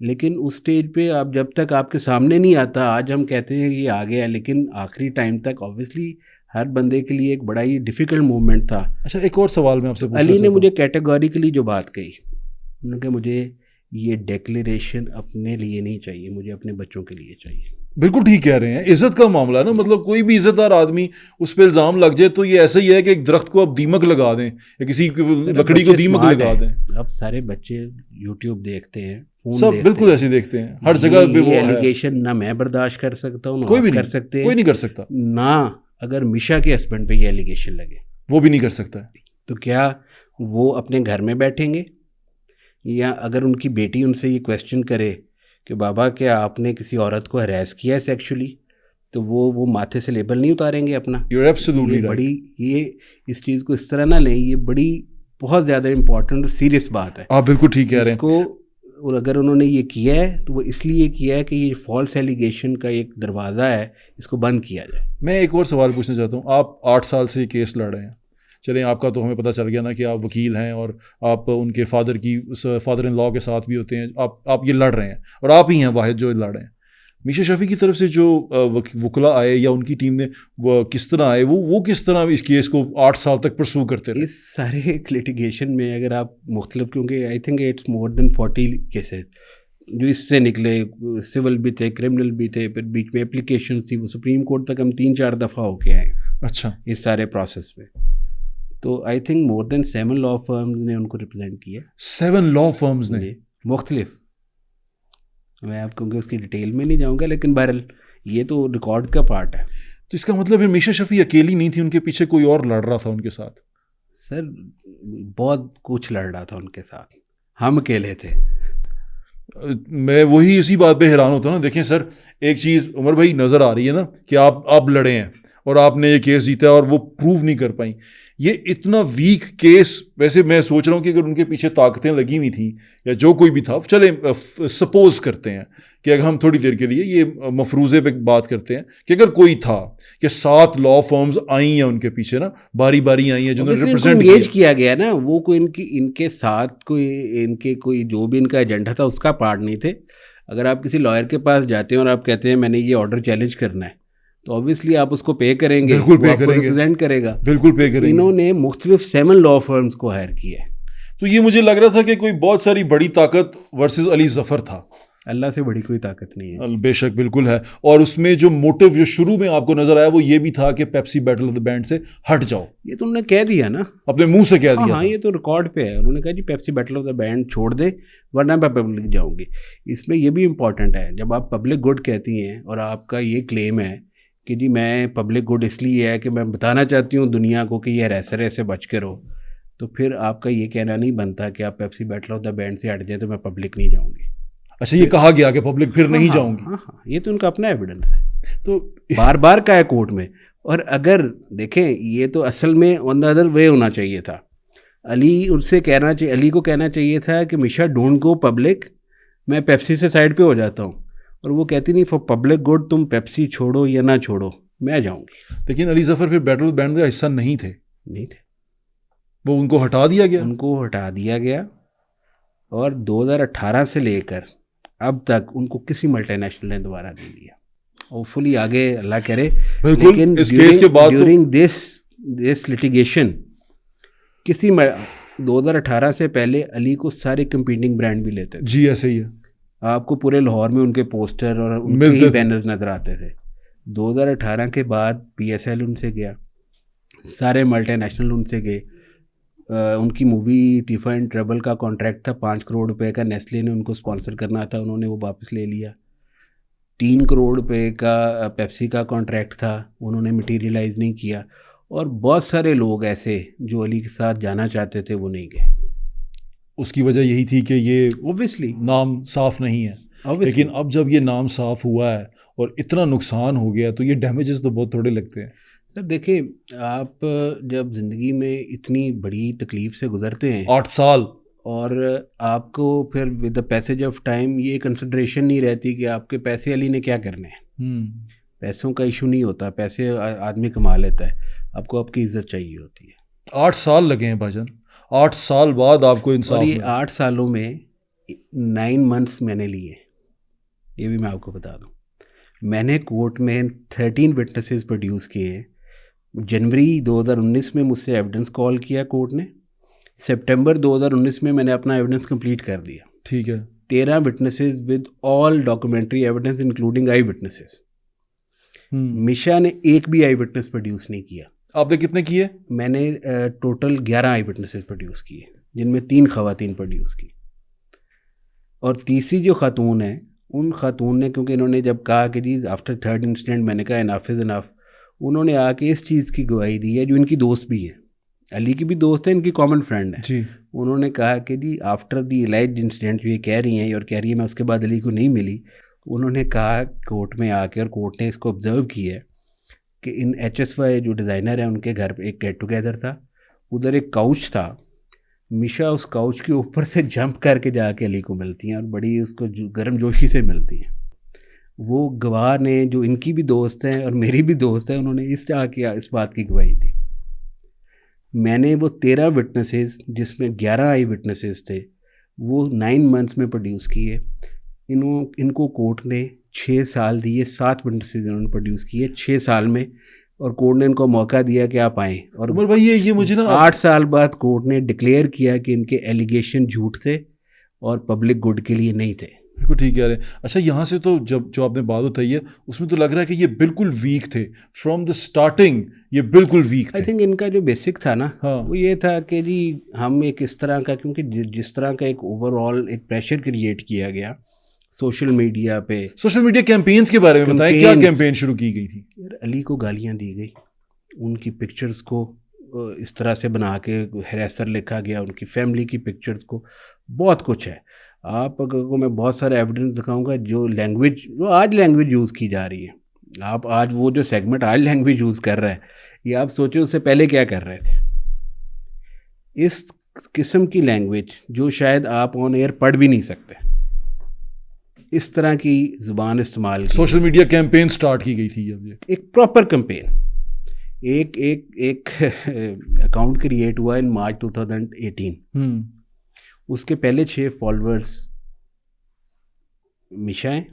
لیکن اس سٹیج پہ آپ جب تک آپ کے سامنے نہیں آتا، آج ہم کہتے ہیں کہ یہ آ گیا لیکن آخری ٹائم تک اوبیسلی ہر بندے کے لیے ایک بڑا ہی ڈیفیکلٹ مومنٹ تھا. اچھا ایک اور سوال میں آپ سے علی نے مجھے کیٹیگوریکلی جو بات کہی، انہوں نے کہا مجھے یہ ڈیکلیریشن اپنے لیے نہیں چاہیے، مجھے اپنے بچوں کے لیے چاہیے. بالکل ٹھیک کہہ رہے ہیں، عزت کا معاملہ ہے نا. مطلب کوئی بھی عزت دار آدمی اس پہ الزام لگ جائے تو یہ ایسا ہی ہے کہ ایک درخت کو آپ دیمک لگا دیں یا کسی لکڑی کو دیمک لگا دیں. اب سارے بچے یوٹیوب دیکھتے ہیں، سب بالکل ایسے دیکھتے ہیں ہر جگہ پہ. وہ ایلیگیشن نہ میں برداشت کر سکتا ہوں، کوئی بھی کر سکتے ہیں، کوئی نہیں کر سکتا. نہ اگر میشا کے ہسبینڈ پہ یہ ایلیگیشن لگے وہ بھی نہیں کر سکتا. تو کیا وہ اپنے گھر میں بیٹھیں گے؟ یا اگر ان کی بیٹی ان سے یہ کویسچن کرے کہ بابا کیا آپ نے کسی عورت کو ہراس کیا ہے سیکشولی، تو وہ ماتھے سے لیبل نہیں اتاریں گے اپنا. یہ بڑی یہ اس چیز کو اس طرح نہ لیں، یہ بڑی بہت زیادہ امپورٹنٹ اور سیریس بات ہے. آپ بالکل ٹھیک کہہ رہے ہیں. اس کو اور اگر انہوں نے یہ کیا ہے تو وہ اس لیے کیا ہے کہ یہ فالس ایلیگیشن کا ایک دروازہ ہے، اس کو بند کیا جائے. میں ایک اور سوال پوچھنا چاہتا ہوں. آپ 8 سال سے یہ کیس لڑ رہے ہیں، چلیں آپ کا تو ہمیں پتہ چل گیا نا کہ آپ وکیل ہیں اور آپ ان کے فادر ان لا کے ساتھ بھی ہوتے ہیں. آپ یہ لڑ رہے ہیں اور آپ ہی ہیں واحد جو لڑ رہے ہیں. میشا شفیع کی طرف سے جو وکلا آئے یا ان کی ٹیم نے وہ کس طرح آئے، وہ کس طرح اس کیس کو 8 سال تک پرسو کرتے رہے؟ اس سارے لیٹیگیشن میں اگر آپ مختلف، کیونکہ I think it's more than 40 cases جو اس سے نکلے، سول بھی تھے، کرمنل بھی تھے، پھر بیچ میں اپلیکیشنز تھی، وہ سپریم کورٹ تک ہم 3-4 دفعہ ہو کے آئے. اچھا. اس سارے پروسیس میں تو I think more then 7 law firms نے ان کو ریپرزینٹ کیا. 7 لا فرمز نے مختلف، میں آپ کیونکہ اس کی ڈیٹیل میں نہیں جاؤں گا، لیکن بہرحال یہ تو ریکارڈ کا پارٹ ہے. تو اس کا مطلب ہے میشا شفیع اکیلی نہیں تھی، ان کے پیچھے کوئی اور لڑ رہا تھا ان کے ساتھ. سر بہت کچھ لڑ رہا تھا ان کے ساتھ، ہم اکیلے تھے. میں وہی اسی بات پہ حیران ہوتا ہوں نا. دیکھیں سر، ایک چیز عمر بھائی نظر آ رہی ہے نا کہ آپ لڑے ہیں اور آپ نے یہ کیس جیتا ہے اور وہ پروو نہیں کر پائیں. یہ اتنا ویک کیس. ویسے میں سوچ رہا ہوں کہ اگر ان کے پیچھے طاقتیں لگی ہوئی تھیں یا جو کوئی بھی تھا، چلیں سپوز کرتے ہیں کہ اگر ہم تھوڑی دیر کے لیے یہ مفروضے پہ بات کرتے ہیں کہ اگر کوئی تھا کہ 7 لا فرمز آئی ہیں ان کے پیچھے نا، باری باری آئی ہیں جنہوں نے ریپرزینٹ کیا گیا نا، وہ کوئی ان کے ساتھ کوئی جو بھی ان کا ایجنڈا تھا اس کا پارٹ نہیں تھے. اگر آپ کسی لائر کے پاس جاتے ہیں اور آپ کہتے ہیں میں نے یہ آرڈر چیلنج کرنا ہے، تو obviously آپ اس کو پے کریں گے، بالکل پے کریں گے، ریپرزینٹ کرے گا. بالکل پے کریں گے. انہوں نے مختلف 7 لا فرمز کو ہائر کیا ہے. تو یہ مجھے لگ رہا تھا کہ کوئی بہت ساری بڑی طاقت ورسز علی ظفر تھا. اللہ سے بڑی کوئی طاقت نہیں ہے. بے شک بالکل ہے. اور اس میں جو موٹیو جو شروع میں آپ کو نظر آیا وہ یہ بھی تھا کہ Pepsi battle of the band سے ہٹ جاؤ. یہ تو انہوں نے کہہ دیا نا، اپنے منہ سے کہہ دیا. ہاں یہ تو ریکارڈ پہ ہے. انہوں نے کہا جی Pepsi battle of the band چھوڑ دے ورنہ میں پبلک جاؤں گی. اس میں یہ بھی امپورٹنٹ ہے، جب آپ پبلک گڈ کہتی ہیں اور آپ کا یہ کلیم ہے کہ جی میں پبلک گڈ اس لیے ہے کہ میں بتانا چاہتی ہوں دنیا کو کہ یہ ریسر سے بچ کے رہو، تو پھر آپ کا یہ کہنا نہیں بنتا کہ آپ Pepsi battle of the band سے ہٹ جائیں تو میں پبلک نہیں جاؤں گی. اچھا، یہ کہا گیا کہ پبلک پھر نہیں جاؤں گی. ہاں یہ تو ان کا اپنا ایویڈنس ہے، تو بار بار کا ہے کورٹ میں. اور اگر دیکھیں یہ تو اصل میں آن دا ادر وے ہونا چاہیے تھا. علی کو کہنا چاہیے تھا کہ میشا ڈونٹ گو پبلک، میں پیپسی سے سائڈ پہ ہو جاتا ہوں. اور وہ کہتی نہیں فار پبلک گڈ تم پیپسی چھوڑو یا نہ چھوڑو میں جاؤں گی. لیکن علی ظفر پھر بیٹل بینڈ کا حصہ نہیں تھے. وہ ان کو ہٹا دیا گیا. اور 2018 سے لے کر اب تک ان کو کسی ملٹی نیشنل نے دوبارہ دے لیا. ہوپ فلی آگے اللہ کرے. لیکن اس کیس کے بعد ڈیورنگ دس لٹیگیشن 2018 سے پہلے علی کو سارے کمپیٹنگ برانڈ بھی لیتے تھے. جی ایسے ہی ہے. آپ کو پورے لاہور میں ان کے پوسٹر اور ان کے ہی بینر نظر آتے تھے. 2018 کے بعد PSL ان سے گیا، سارے ملٹی نیشنل ان سے گئے. ان کی مووی ٹیفا اینڈ ٹربل کا کانٹریکٹ تھا 5 کروڑ روپے کا، نیسلے نے ان کو اسپانسر کرنا تھا، انہوں نے وہ واپس لے لیا. 3 کروڑ روپے کا پیپسی کا کانٹریکٹ تھا، انہوں نے مٹیریلائز نہیں کیا. اور بہت سارے لوگ ایسے جو علی کے ساتھ جانا چاہتے تھے وہ نہیں گئے. اس کی وجہ یہی تھی کہ یہ اوبویسلی نام صاف نہیں ہے. لیکن اب جب یہ نام صاف ہوا ہے اور اتنا نقصان ہو گیا تو یہ ڈیمیجز تو بہت تھوڑے لگتے ہیں. سر دیکھیں آپ جب زندگی میں اتنی بڑی تکلیف سے گزرتے ہیں 8 سال، اور آپ کو پھر with the passage of time یہ کنسیڈریشن نہیں رہتی کہ آپ کے پیسے علی نے کیا کرنے ہیں. پیسوں کا ایشو نہیں ہوتا، پیسے آدمی کما لیتا ہے، آپ کو آپ کی عزت چاہیے ہوتی ہے. 8 سال لگے ہیں بھائی جان، 8 سال بعد آپ کو انصاف اور یہ ملا. 8 سالوں میں 9 منتھس میں نے لیے، یہ بھی میں آپ کو بتا دوں. میں نے کورٹ میں 13 وٹنسز پروڈیوس کیے ہیں. جنوری 2019 میں مجھ سے ایویڈنس کال کیا کورٹ نے، سپٹمبر 2019 میں نے اپنا ایویڈنس کمپلیٹ کر دیا. ٹھیک ہے. 13 witnesses with all documentary evidence including eye witnesses. Misha نے ایک بھی آئی وٹنس پروڈیوس نہیں کیا. آپ نے کتنے کیے؟ میں نے ٹوٹل 11 آئی وٹنسز پروڈیوس کیے، جن میں 3 خواتین پروڈیوس کی. اور تیسری جو خاتون ہیں، ان خاتون نے، کیونکہ انہوں نے جب کہا کہ جی آفٹر 3rd انسیڈنٹ، میں نے کہا انف از انف، انہوں نے آ کے اس چیز کی گواہی دی ہے جو ان کی دوست بھی ہے، علی کی بھی دوست ہے، ان کی کامن فرینڈ ہے. جی. انہوں نے کہا کہ جی آفٹر دی الائج انسیڈنٹ جو یہ کہہ رہی ہیں اور کہہ رہی ہے میں اس کے بعد علی کو نہیں ملی، انہوں نے کہا کورٹ میں آ کے، اور کورٹ نے اس کو آبزرو کیا ہے کہ ان HSY جو ڈیزائنر ہیں ان کے گھر پہ ایک گیٹ ٹوگیدر تھا، ادھر ایک کاؤچ تھا، مشا اس کاؤچ کے اوپر سے جمپ کر کے جا کے علی کو ملتی ہیں اور بڑی اس کو گرم جوشی سے ملتی ہیں. وہ گواہ نے جو ان کی بھی دوست ہیں اور میری بھی دوست ہے، انہوں نے اس بات کی گواہی دی. میں نے وہ 13 وٹنسز جس میں 11 آئی وٹنسز تھے وہ 9 منتھس میں پروڈیوس کیے. ان کو کورٹ نے 6 سال دیے، 7 وٹنسز انہوں نے پروڈیوس کیے 6 سال میں، اور کورٹ نے ان کو موقع دیا کہ آپ آئیں. اور عمر بھائی یہ مجھے نا 8 سال بعد کورٹ نے ڈکلیئر کیا کہ ان کے ایلیگیشن جھوٹ تھے اور پبلک گڈ کے لیے نہیں تھے. بالکل ٹھیک کہہ رہے ہیں. اچھا یہاں سے تو جو آپ نے بات بتائی ہے اس میں تو لگ رہا ہے کہ یہ بالکل ویک تھے فرام دا اسٹارٹنگ، یہ بالکل ویک تھے. آئی تھنک ان کا جو بیسک تھا نا وہ یہ تھا کہ جی ہم ایک اس طرح کا، کیونکہ جس طرح کا ایک اوور آل ایک پریشر کریٹ کیا گیا سوشل میڈیا پہ. سوشل میڈیا کیمپینز کے بارے میں بتائیں، کیا کیمپین شروع کی گئی تھی؟ علی کو گالیاں دی گئی، ان کی پکچرز کو اس طرح سے بنا کے ہریسر لکھا گیا، ان کی فیملی کی پکچرز کو، بہت کچھ ہے. آپ اگر کو میں بہت سارے ایویڈنس دکھاؤں گا. جو آج لینگویج یوز کی جا رہی ہے، آپ آج وہ جو سیگمنٹ آج لینگویج یوز کر رہا ہے، یہ آپ سوچیں اس سے پہلے کیا کر رہے تھے. اس قسم کی لینگویج جو شاید آپ آن ایئر پڑھ بھی نہیں سکتے، اس طرح کی زبان استعمال کی. سوشل میڈیا کیمپین سٹارٹ کی گئی تھی ایک پراپر کیمپین. ایک اکاؤنٹ کریٹ ہوا ان مارچ 2018. اس کے پہلے 6 فالوورز مشا ہیں،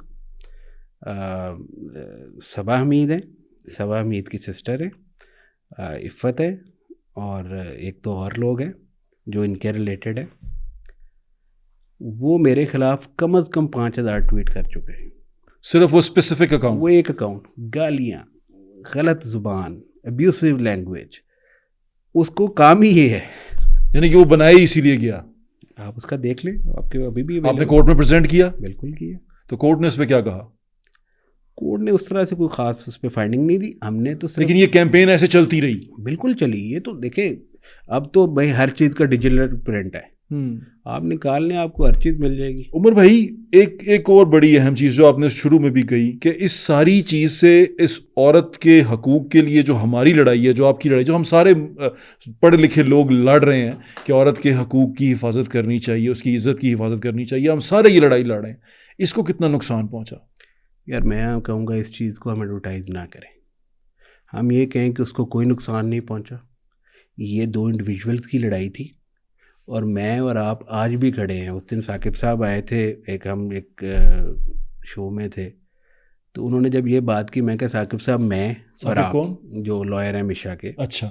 صبا حمید ہیں، صبا حمید کی سسٹر ہے، عفت ہے، اور ایک تو اور لوگ ہیں جو ان کے ریلیٹڈ ہے. وہ میرے خلاف کم از کم 5000 ٹویٹ کر چکے ہیں. صرف وہ اسپیسیفک اکاؤنٹ، وہ ایک اکاؤنٹ، گالیاں، غلط زبان، ابیوسو لینگویج، اس کو کام ہی یہ ہے. یعنی کہ وہ بنایا اسی لیے گیا. آپ اس کا دیکھ لیں، آپ کے ابھی بھی آپ نے کورٹ میں پریزنٹ کیا؟ بالکل کیا. تو کورٹ نے اس پہ کیا کہا؟ کورٹ نے اس طرح سے کوئی خاص اس پہ فائنڈنگ نہیں دی. ہم نے تو لیکن یہ کیمپین ایسے چلتی رہی. بالکل چلی. یہ تو دیکھیں اب تو بھائی ہر چیز کا ڈیجیٹل پرنٹ ہے، آپ نکال لیں آپ کو ہر چیز مل جائے گی. عمر بھائی ایک اور بڑی اہم چیز جو آپ نے شروع میں بھی کہی کہ اس ساری چیز سے اس عورت کے حقوق کے لیے جو ہماری لڑائی ہے، جو آپ کی لڑائی، جو ہم سارے پڑھے لکھے لوگ لڑ رہے ہیں کہ عورت کے حقوق کی حفاظت کرنی چاہیے، اس کی عزت کی حفاظت کرنی چاہیے، ہم سارے یہ لڑائی لڑ رہے ہیں. اس کو کتنا نقصان پہنچا؟ یار میں کہوں گا اس چیز کو ہم ایڈورٹائز نہ کریں. ہم یہ کہیں کہ اس کو کوئی نقصان نہیں پہنچا. یہ 2 انڈیویجولز کی لڑائی تھی، اور میں اور آپ آج بھی کھڑے ہیں. اس دن ثاقب صاحب آئے تھے، ہم ایک شو میں تھے، تو انہوں نے جب یہ بات کی، میں کہا ثاقب صاحب میں اور آپ، جو لائر ہیں مشا کے، اچھا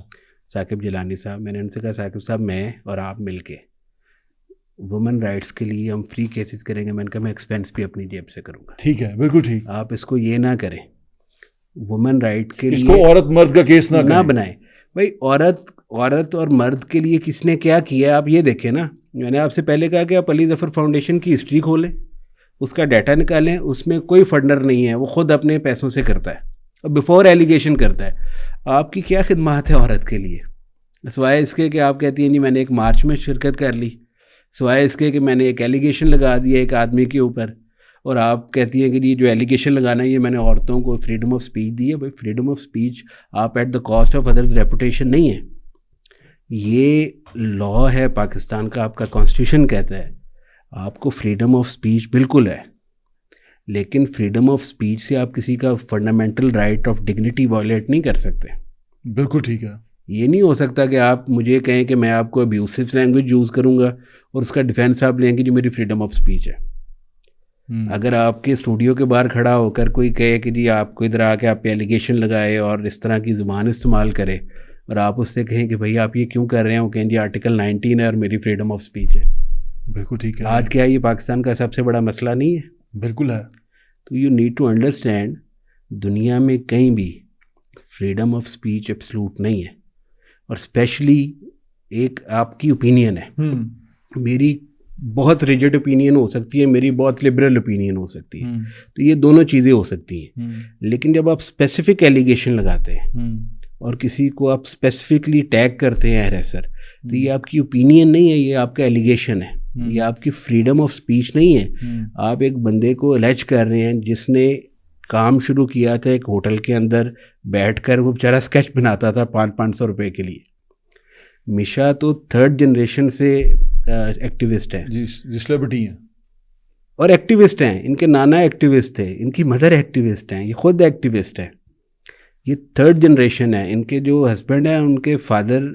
ثاقب جیلانی صاحب، میں نے ان سے کہا ثاقب صاحب میں اور آپ مل کے وومن رائٹس کے لیے ہم فری کیسز کریں گے. میں نے کہا میں ایکسپینس بھی اپنی جیب سے کروں گا. ٹھیک ہے، بالکل ٹھیک. آپ اس کو یہ نہ کریں، وومن رائٹ کے لیے اس کو عورت مرد کا کیس نہ بنائیں. بھائی عورت اور مرد کے لیے کس نے کیا کیا ہے آپ یہ دیکھیں نا. میں نے آپ سے پہلے کہا کہ آپ علی ظفر فاؤنڈیشن کی ہسٹری کھولیں، اس کا ڈیٹا نکالیں. اس میں کوئی فنڈر نہیں ہے، وہ خود اپنے پیسوں سے کرتا ہے اور بیفور ایلیگیشن کرتا ہے. آپ کی کیا خدمات ہے عورت کے لیے، سوائے اس کے کہ آپ کہتی ہیں جی میں نے ایک مارچ میں شرکت کر لی، سوائے اس کے کہ میں نے ایک ایلیگیشن لگا دیا ایک آدمی کے اوپر، اور آپ کہتی ہیں کہ یہ جو ایلیگیشن لگانا ہے یہ میں نے عورتوں کو فریڈم آف سپیچ دی ہے. بھائی فریڈم آف سپیچ آپ at the cost of others reputation نہیں ہے. یہ لا ہے پاکستان کا, آپ کا کانسٹیٹیوشن کہتا ہے آپ کو فریڈم آف سپیچ بالکل ہے, لیکن فریڈم آف سپیچ سے آپ کسی کا fundamental right of dignity violate نہیں کر سکتے. بالکل ٹھیک ہے. یہ نہیں ہو سکتا کہ آپ مجھے کہیں کہ میں آپ کو ابیوسو لینگویج یوز کروں گا اور اس کا ڈیفینس آپ لیں گے جو میری فریڈم آف سپیچ ہے. اگر آپ کے اسٹوڈیو کے باہر کھڑا ہو کر کوئی کہے کہ جی آپ کو ادھر آ کے آپ پہ ایلیگیشن لگائے اور اس طرح کی زبان استعمال کرے, اور آپ اس سے کہیں کہ بھائی آپ یہ کیوں کر رہے ہیں, وہ کہیں جی آرٹیکل 19 ہے اور میری فریڈم آف سپیچ ہے. بالکل ٹھیک ہے. آج کیا یہ پاکستان کا سب سے بڑا مسئلہ نہیں ہے؟ بالکل ہے. تو یو نیڈ ٹو انڈرسٹینڈ دنیا میں کہیں بھی فریڈم آف سپیچ ایبسلوٹ نہیں ہے, اور اسپیشلی ایک آپ کی اوپینین ہے, میری بہت ریجڈ اوپینین ہو سکتی ہے, میری بہت لبرل اوپینین ہو سکتی ہے, تو یہ دونوں چیزیں ہو سکتی ہیں. لیکن جب آپ اسپیسیفک ایلیگیشن لگاتے ہیں اور کسی کو آپ اسپیسیفکلی ٹیگ کرتے ہیں ہریسر, تو یہ آپ کی اوپینین نہیں ہے, یہ آپ کا ایلیگیشن ہے, یہ آپ کی فریڈم آف سپیچ نہیں ہے. آپ ایک بندے کو الیج کر رہے ہیں جس نے کام شروع کیا تھا ایک ہوٹل کے اندر بیٹھ کر, وہ بیچارہ اسکیچ بناتا تھا 500 روپے کے لیے. مشا تو 3rd جنریشن سے ایکٹیوسٹ ہیں, جی سیلیبریٹی ہیں اور ایکٹیوسٹ ہیں. ان کے نانا ایکٹیوسٹ تھے, ان کی مدر ایکٹیوسٹ ہیں, یہ خود ایکٹیوسٹ ہیں. یہ 3rd جنریشن ہے. ان کے جو ہسبینڈ ہیں, ان کے فادر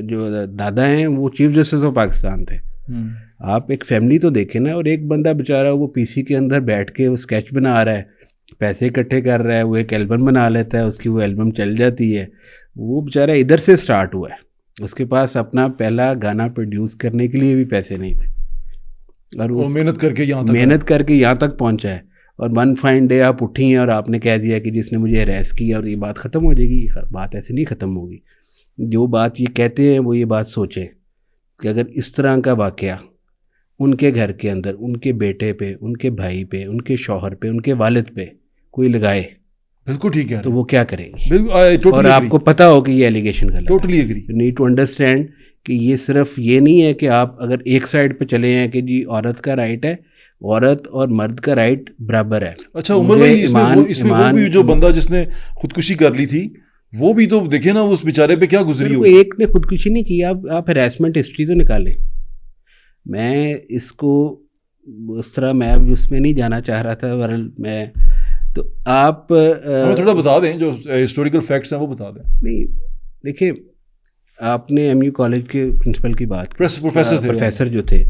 جو دادا ہیں, وہ چیف جسٹس آف پاکستان تھے. آپ ایک فیملی تو دیکھیں نا, اور ایک بندہ بیچارہ وہ پی سی کے اندر بیٹھ کے وہ اسکیچ بنا رہا ہے, پیسے اکٹھے کر رہا ہے, وہ ایک البم بنا لیتا ہے, اس کی وہ البم چل جاتی ہے. وہ بیچارہ ادھر سے سٹارٹ ہوا ہے, اس کے پاس اپنا پہلا گانا پروڈیوس کرنے کے لیے بھی پیسے نہیں تھے, اور محنت کر کے یہاں تک پہنچا ہے. اور ون فائن ڈے آپ اٹھی ہیں اور آپ نے کہہ دیا کہ جس نے مجھے ہراس کیا, اور یہ بات ختم ہو جائے گی. بات ایسے نہیں ختم ہوگی. جو بات یہ کہتے ہیں وہ یہ بات سوچیں کہ اگر اس طرح کا واقعہ ان کے گھر کے اندر ان کے بیٹے پہ, ان کے بھائی پہ, ان کے شوہر پہ, ان کے والد پہ کوئی لگائے, بالکل ٹھیک ہے, تو وہ کیا کریں گے؟ اور آپ کو پتہ ہو کہ یہ ایلیگیشن غلط ہے. Totally agree. You need to understand کہ یہ صرف یہ نہیں ہے کہ آپ اگر ایک سائڈ پہ چلے ہیں کہ جی عورت کا رائٹ ہے, عورت اور مرد کا رائٹ برابر ہے. اچھا عمر بھائی, اس میں وہ بھی جو بندہ جس نے خودکشی کر لی تھی, وہ بھی تو دیکھیں نا اس بیچارے پہ کیا گزری ہو. ایک نے خودکشی نہیں کی, آپ ہراسمنٹ ہسٹری تو نکالیں. میں اس کو اس طرح میں اب اس میں نہیں جانا چاہ رہا تھا, ورل میں تو آپ ہمیں تھوڑا بتا دیں, جو ہسٹوریکل فیکٹس ہیں وہ بتا دیں. نہیں دیکھیں, آپ نے ایم یو کالج کے پرنسپل کی بات کی, پروفیسر جو تھے,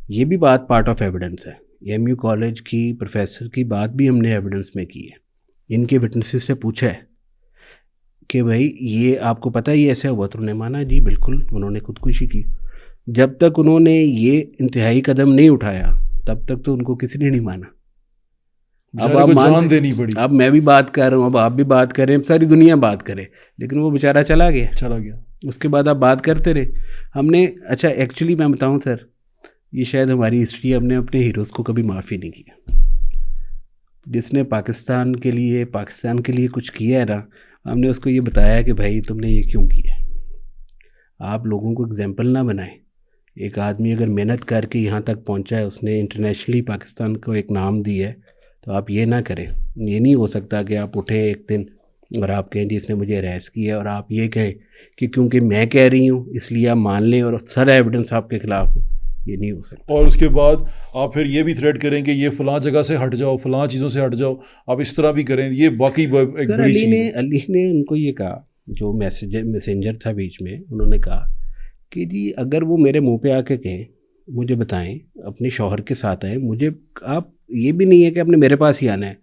یہ بھی بات پارٹ آف ایویڈنس ہے. ایم یو کالج کی پروفیسر کی بات بھی ہم نے ایویڈنس میں کی ہے. ان کے وٹنسز سے پوچھا ہے کہ بھائی یہ آپ کو پتہ ہے یہ ایسا ہوا, تو انہوں نے مانا جی بالکل انہوں نے خودکشی کی. جب تک انہوں نے یہ انتہائی قدم نہیں اٹھایا تب تک تو ان کو کسی نے نہیں مانا. اب آپ جان دینی پڑی. اب میں بھی بات کر رہا ہوں, اب آپ بھی بات کر رہے ہیں, ساری دنیا بات کرے, لیکن وہ بیچارہ چلا گیا. اس کے بعد آپ بات کرتے رہے. ہم نے اچھا ایکچولی میں بتاؤں سر, یہ شاید ہماری ہسٹری, ہم نے اپنے ہیروز کو کبھی معافی نہیں کیا. جس نے پاکستان کے لیے کچھ کیا ہے نا, ہم نے اس کو یہ بتایا کہ بھائی تم نے یہ کیوں کیا. آپ لوگوں کو اگزامپل نہ بنائیں. ایک آدمی اگر محنت کر کے یہاں تک پہنچا ہے, اس نے انٹرنیشنلی پاکستان کو ایک نام دی ہے, تو آپ یہ نہ کریں. یہ نہیں ہو سکتا کہ آپ اٹھیں ایک دن اور آپ کہیں جی اس نے مجھے ہراس کیا, اور آپ یہ کہیں کہ کیونکہ میں کہہ رہی ہوں اس لیے آپ مان لیں اور سارا ایویڈنس آپ کے خلاف ہو. یہ نہیں ہو سکتا. اور اس کے بعد آپ پھر یہ بھی تھریٹ کریں کہ یہ فلاں جگہ سے ہٹ جاؤ, فلاں چیزوں سے ہٹ جاؤ, آپ اس طرح بھی کریں. یہ باقی ایک بڑی چیز ہے. علی نے ان کو یہ کہا, جو میسنجر تھا بیچ میں, انہوں نے کہا کہ جی اگر وہ میرے منہ پہ آ کے کہیں, مجھے بتائیں, اپنے شوہر کے ساتھ آئیں, مجھے آپ یہ بھی نہیں ہے کہ آپ نے میرے پاس ہی آنا ہے,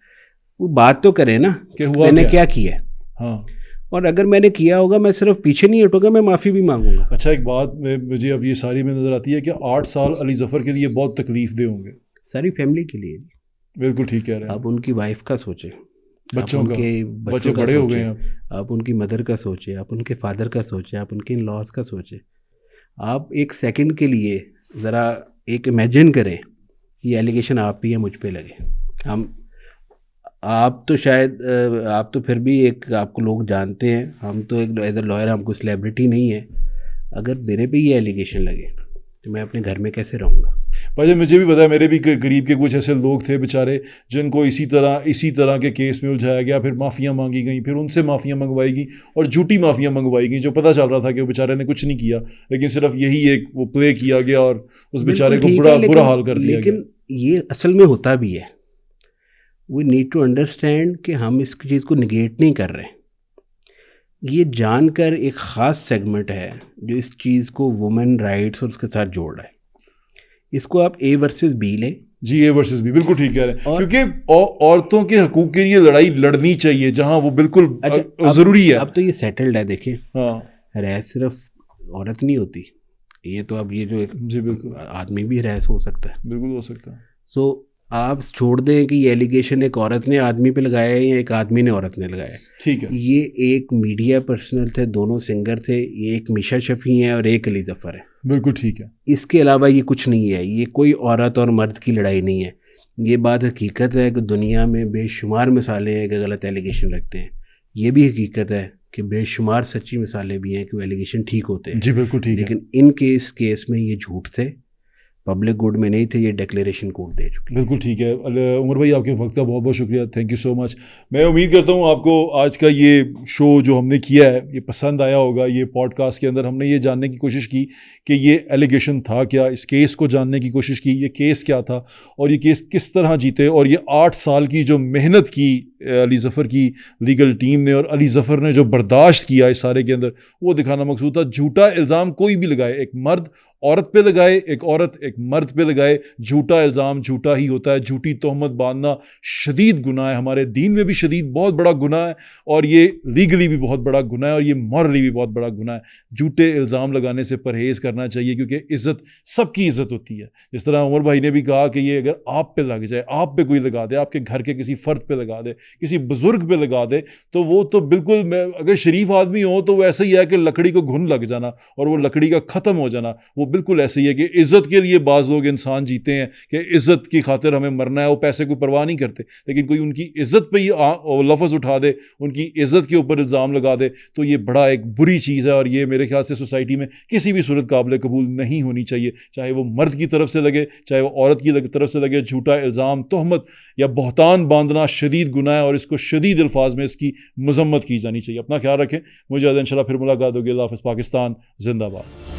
وہ بات تو کریں نا کہ میں نے کیا کیا ہے. ہاں, اور اگر میں نے کیا ہوگا میں صرف پیچھے نہیں ہٹوں گا, میں معافی بھی مانگوں گا. اچھا ایک بات مجھے اب یہ ساری میں نظر آتی ہے کہ 8 سال علی ظفر کے لیے بہت تکلیف دہ ہوں گے. ساری فیملی کے لیے. بالکل ٹھیک کہہ رہے ہیں. آپ ان کی وائف کا سوچیں, بچوں کا, بچے بڑے ہو گئے ہیں, آپ ان کی مدر کا سوچیں, آپ ان کے فادر کا سوچیں, آپ ان کے ان لاز کا سوچیں. آپ ایک سیکنڈ کے لیے ذرا ایک امیجن کریں یہ ایلیگیشن آپ پہ یا مجھ پہ لگے. آپ تو شاید آپ تو پھر بھی ایک آپ کو لوگ جانتے ہیں, ہم تو ایک ایز اے لائر ہم کو سیلیبریٹی نہیں ہے. اگر میرے پہ یہ ایلیگیشن لگے تو میں اپنے گھر میں کیسے رہوں گا؟ بھائی مجھے بھی پتا ہے، میرے بھی قریب کے کچھ ایسے لوگ تھے بیچارے جن کو اسی طرح کے کیس میں الجھایا گیا، پھر معافیاں مانگی گئیں، پھر ان سے معافیاں منگوائی گئیں اور جھوٹی معافیاں منگوائی گئیں، جو پتہ چل رہا تھا کہ وہ بیچارے نے کچھ نہیں کیا، لیکن صرف یہی ایک وہ پلے کیا گیا اور اس بیچارے کو برا حال کر دیا گیا. لیکن یہ اصل میں ہوتا بھی ہے. وی نیڈ ٹو انڈرسٹینڈ کہ ہم اس چیز کو نگیٹ نہیں کر رہے. یہ جان کر ایک خاص سیگمنٹ ہے جو اس چیز کو وومن رائٹس اور اس کے ساتھ جوڑ رہا ہے. اس کو آپ A ورسز B لیں. جی اے ورسز بی، بالکل ٹھیک کہہ رہے ہیں، کیونکہ عورتوں کے حقوق کے لیے لڑائی لڑنی چاہیے جہاں وہ بالکل ضروری ہے. اب تو یہ سیٹلڈ ہے. دیکھیں ہاں، ریس صرف عورت نہیں ہوتی، یہ تو اب یہ جو ایک جی بالکل آدمی بھی ریس ہو سکتا ہے. بالکل ہو سکتا ہے. سو آپ چھوڑ دیں کہ یہ ایلیگیشن ایک عورت نے آدمی پہ لگایا ہے یا ایک آدمی نے عورت نے لگایا ہے. ٹھیک ہے. یہ ایک میڈیا پرسنل تھے، دونوں سنگر تھے. یہ ایک میشا شفیع ہیں اور ایک علی ظفر ہے. بالکل ٹھیک ہے. اس کے علاوہ یہ کچھ نہیں ہے. یہ کوئی عورت اور مرد کی لڑائی نہیں ہے. یہ بات حقیقت ہے کہ دنیا میں بے شمار مثالیں ہیں کہ غلط ایلیگیشن رکھتے ہیں. یہ بھی حقیقت ہے کہ بے شمار سچی مثالیں بھی ہیں کہ وہ ایلیگیشن ٹھیک ہوتے ہیں. جی بالکل ٹھیک ہے. لیکن ان کیس میں یہ جھوٹ تھے، پبلک گڈ میں نہیں تھے. یہ ڈیکلیریشن کوڈ دے چکے. بالکل ٹھیک ہے. عمر بھائی آپ کے وقت کا بہت بہت شکریہ، تھینک یو سو مچ. میں امید کرتا ہوں آپ کو آج کا یہ شو جو ہم نے کیا ہے یہ پسند آیا ہوگا. یہ پوڈ کاسٹ کے اندر ہم نے یہ جاننے کی کوشش کی کہ یہ ایلیگیشن تھا کیا، اس کیس کو جاننے کی کوشش کی، یہ کیس کیا تھا اور یہ کیس کس طرح جیتے، اور یہ 8 سال کی جو محنت کی علی ظفر کی لیگل ٹیم نے اور علی ظفر نے جو برداشت کیا اس سارے کے اندر، وہ دکھانا مقصود تھا. جھوٹا الزام کوئی بھی لگائے، ایک مرد عورت پہ لگائے، ایک عورت ایک مرد پہ لگائے، جھوٹا الزام جھوٹا ہی ہوتا ہے. جھوٹی تہمت باندھنا شدید گناہ ہے، ہمارے دین میں بھی شدید بہت بڑا گناہ ہے، اور یہ لیگلی بھی بہت بڑا گناہ ہے، اور یہ مورلی بھی بہت بڑا گناہ ہے. جھوٹے الزام لگانے سے پرہیز کرنا چاہیے، کیونکہ عزت سب کی عزت ہوتی ہے. جس طرح عمر بھائی نے بھی کہا کہ یہ اگر آپ پہ لگ جائے، آپ پہ کوئی لگا دے، آپ کے گھر کے کسی فرد پہ لگا دے، کسی بزرگ پہ لگا دے، تو وہ تو بالکل، اگر شریف آدمی ہو تو وہ ایسا ہی ہے کہ لکڑی کو گھن لگ جانا اور وہ لکڑی کا ختم ہو جانا. وہ بالکل ایسے ہی ہے کہ عزت کے لیے بعض لوگ انسان جیتے ہیں کہ عزت کی خاطر ہمیں مرنا ہے، وہ پیسے کو پرواہ نہیں کرتے، لیکن کوئی ان کی عزت پہ ہی لفظ اٹھا دے، ان کی عزت کے اوپر الزام لگا دے، تو یہ بڑا ایک بری چیز ہے، اور یہ میرے خیال سے سوسائٹی میں کسی بھی صورت قابل قبول نہیں ہونی چاہیے، چاہے وہ مرد کی طرف سے لگے چاہے وہ عورت کی طرف سے لگے. جھوٹا الزام، تہمت یا بہتان باندھنا شدید گناہ ہے، اور اس کو شدید الفاظ میں اس کی مذمت کی جانی چاہیے. اپنا خیال رکھیں. مجھے انشاءاللہ پھر ملاقات ہوگی. اللہ حافظ. پاکستان زندہ باد.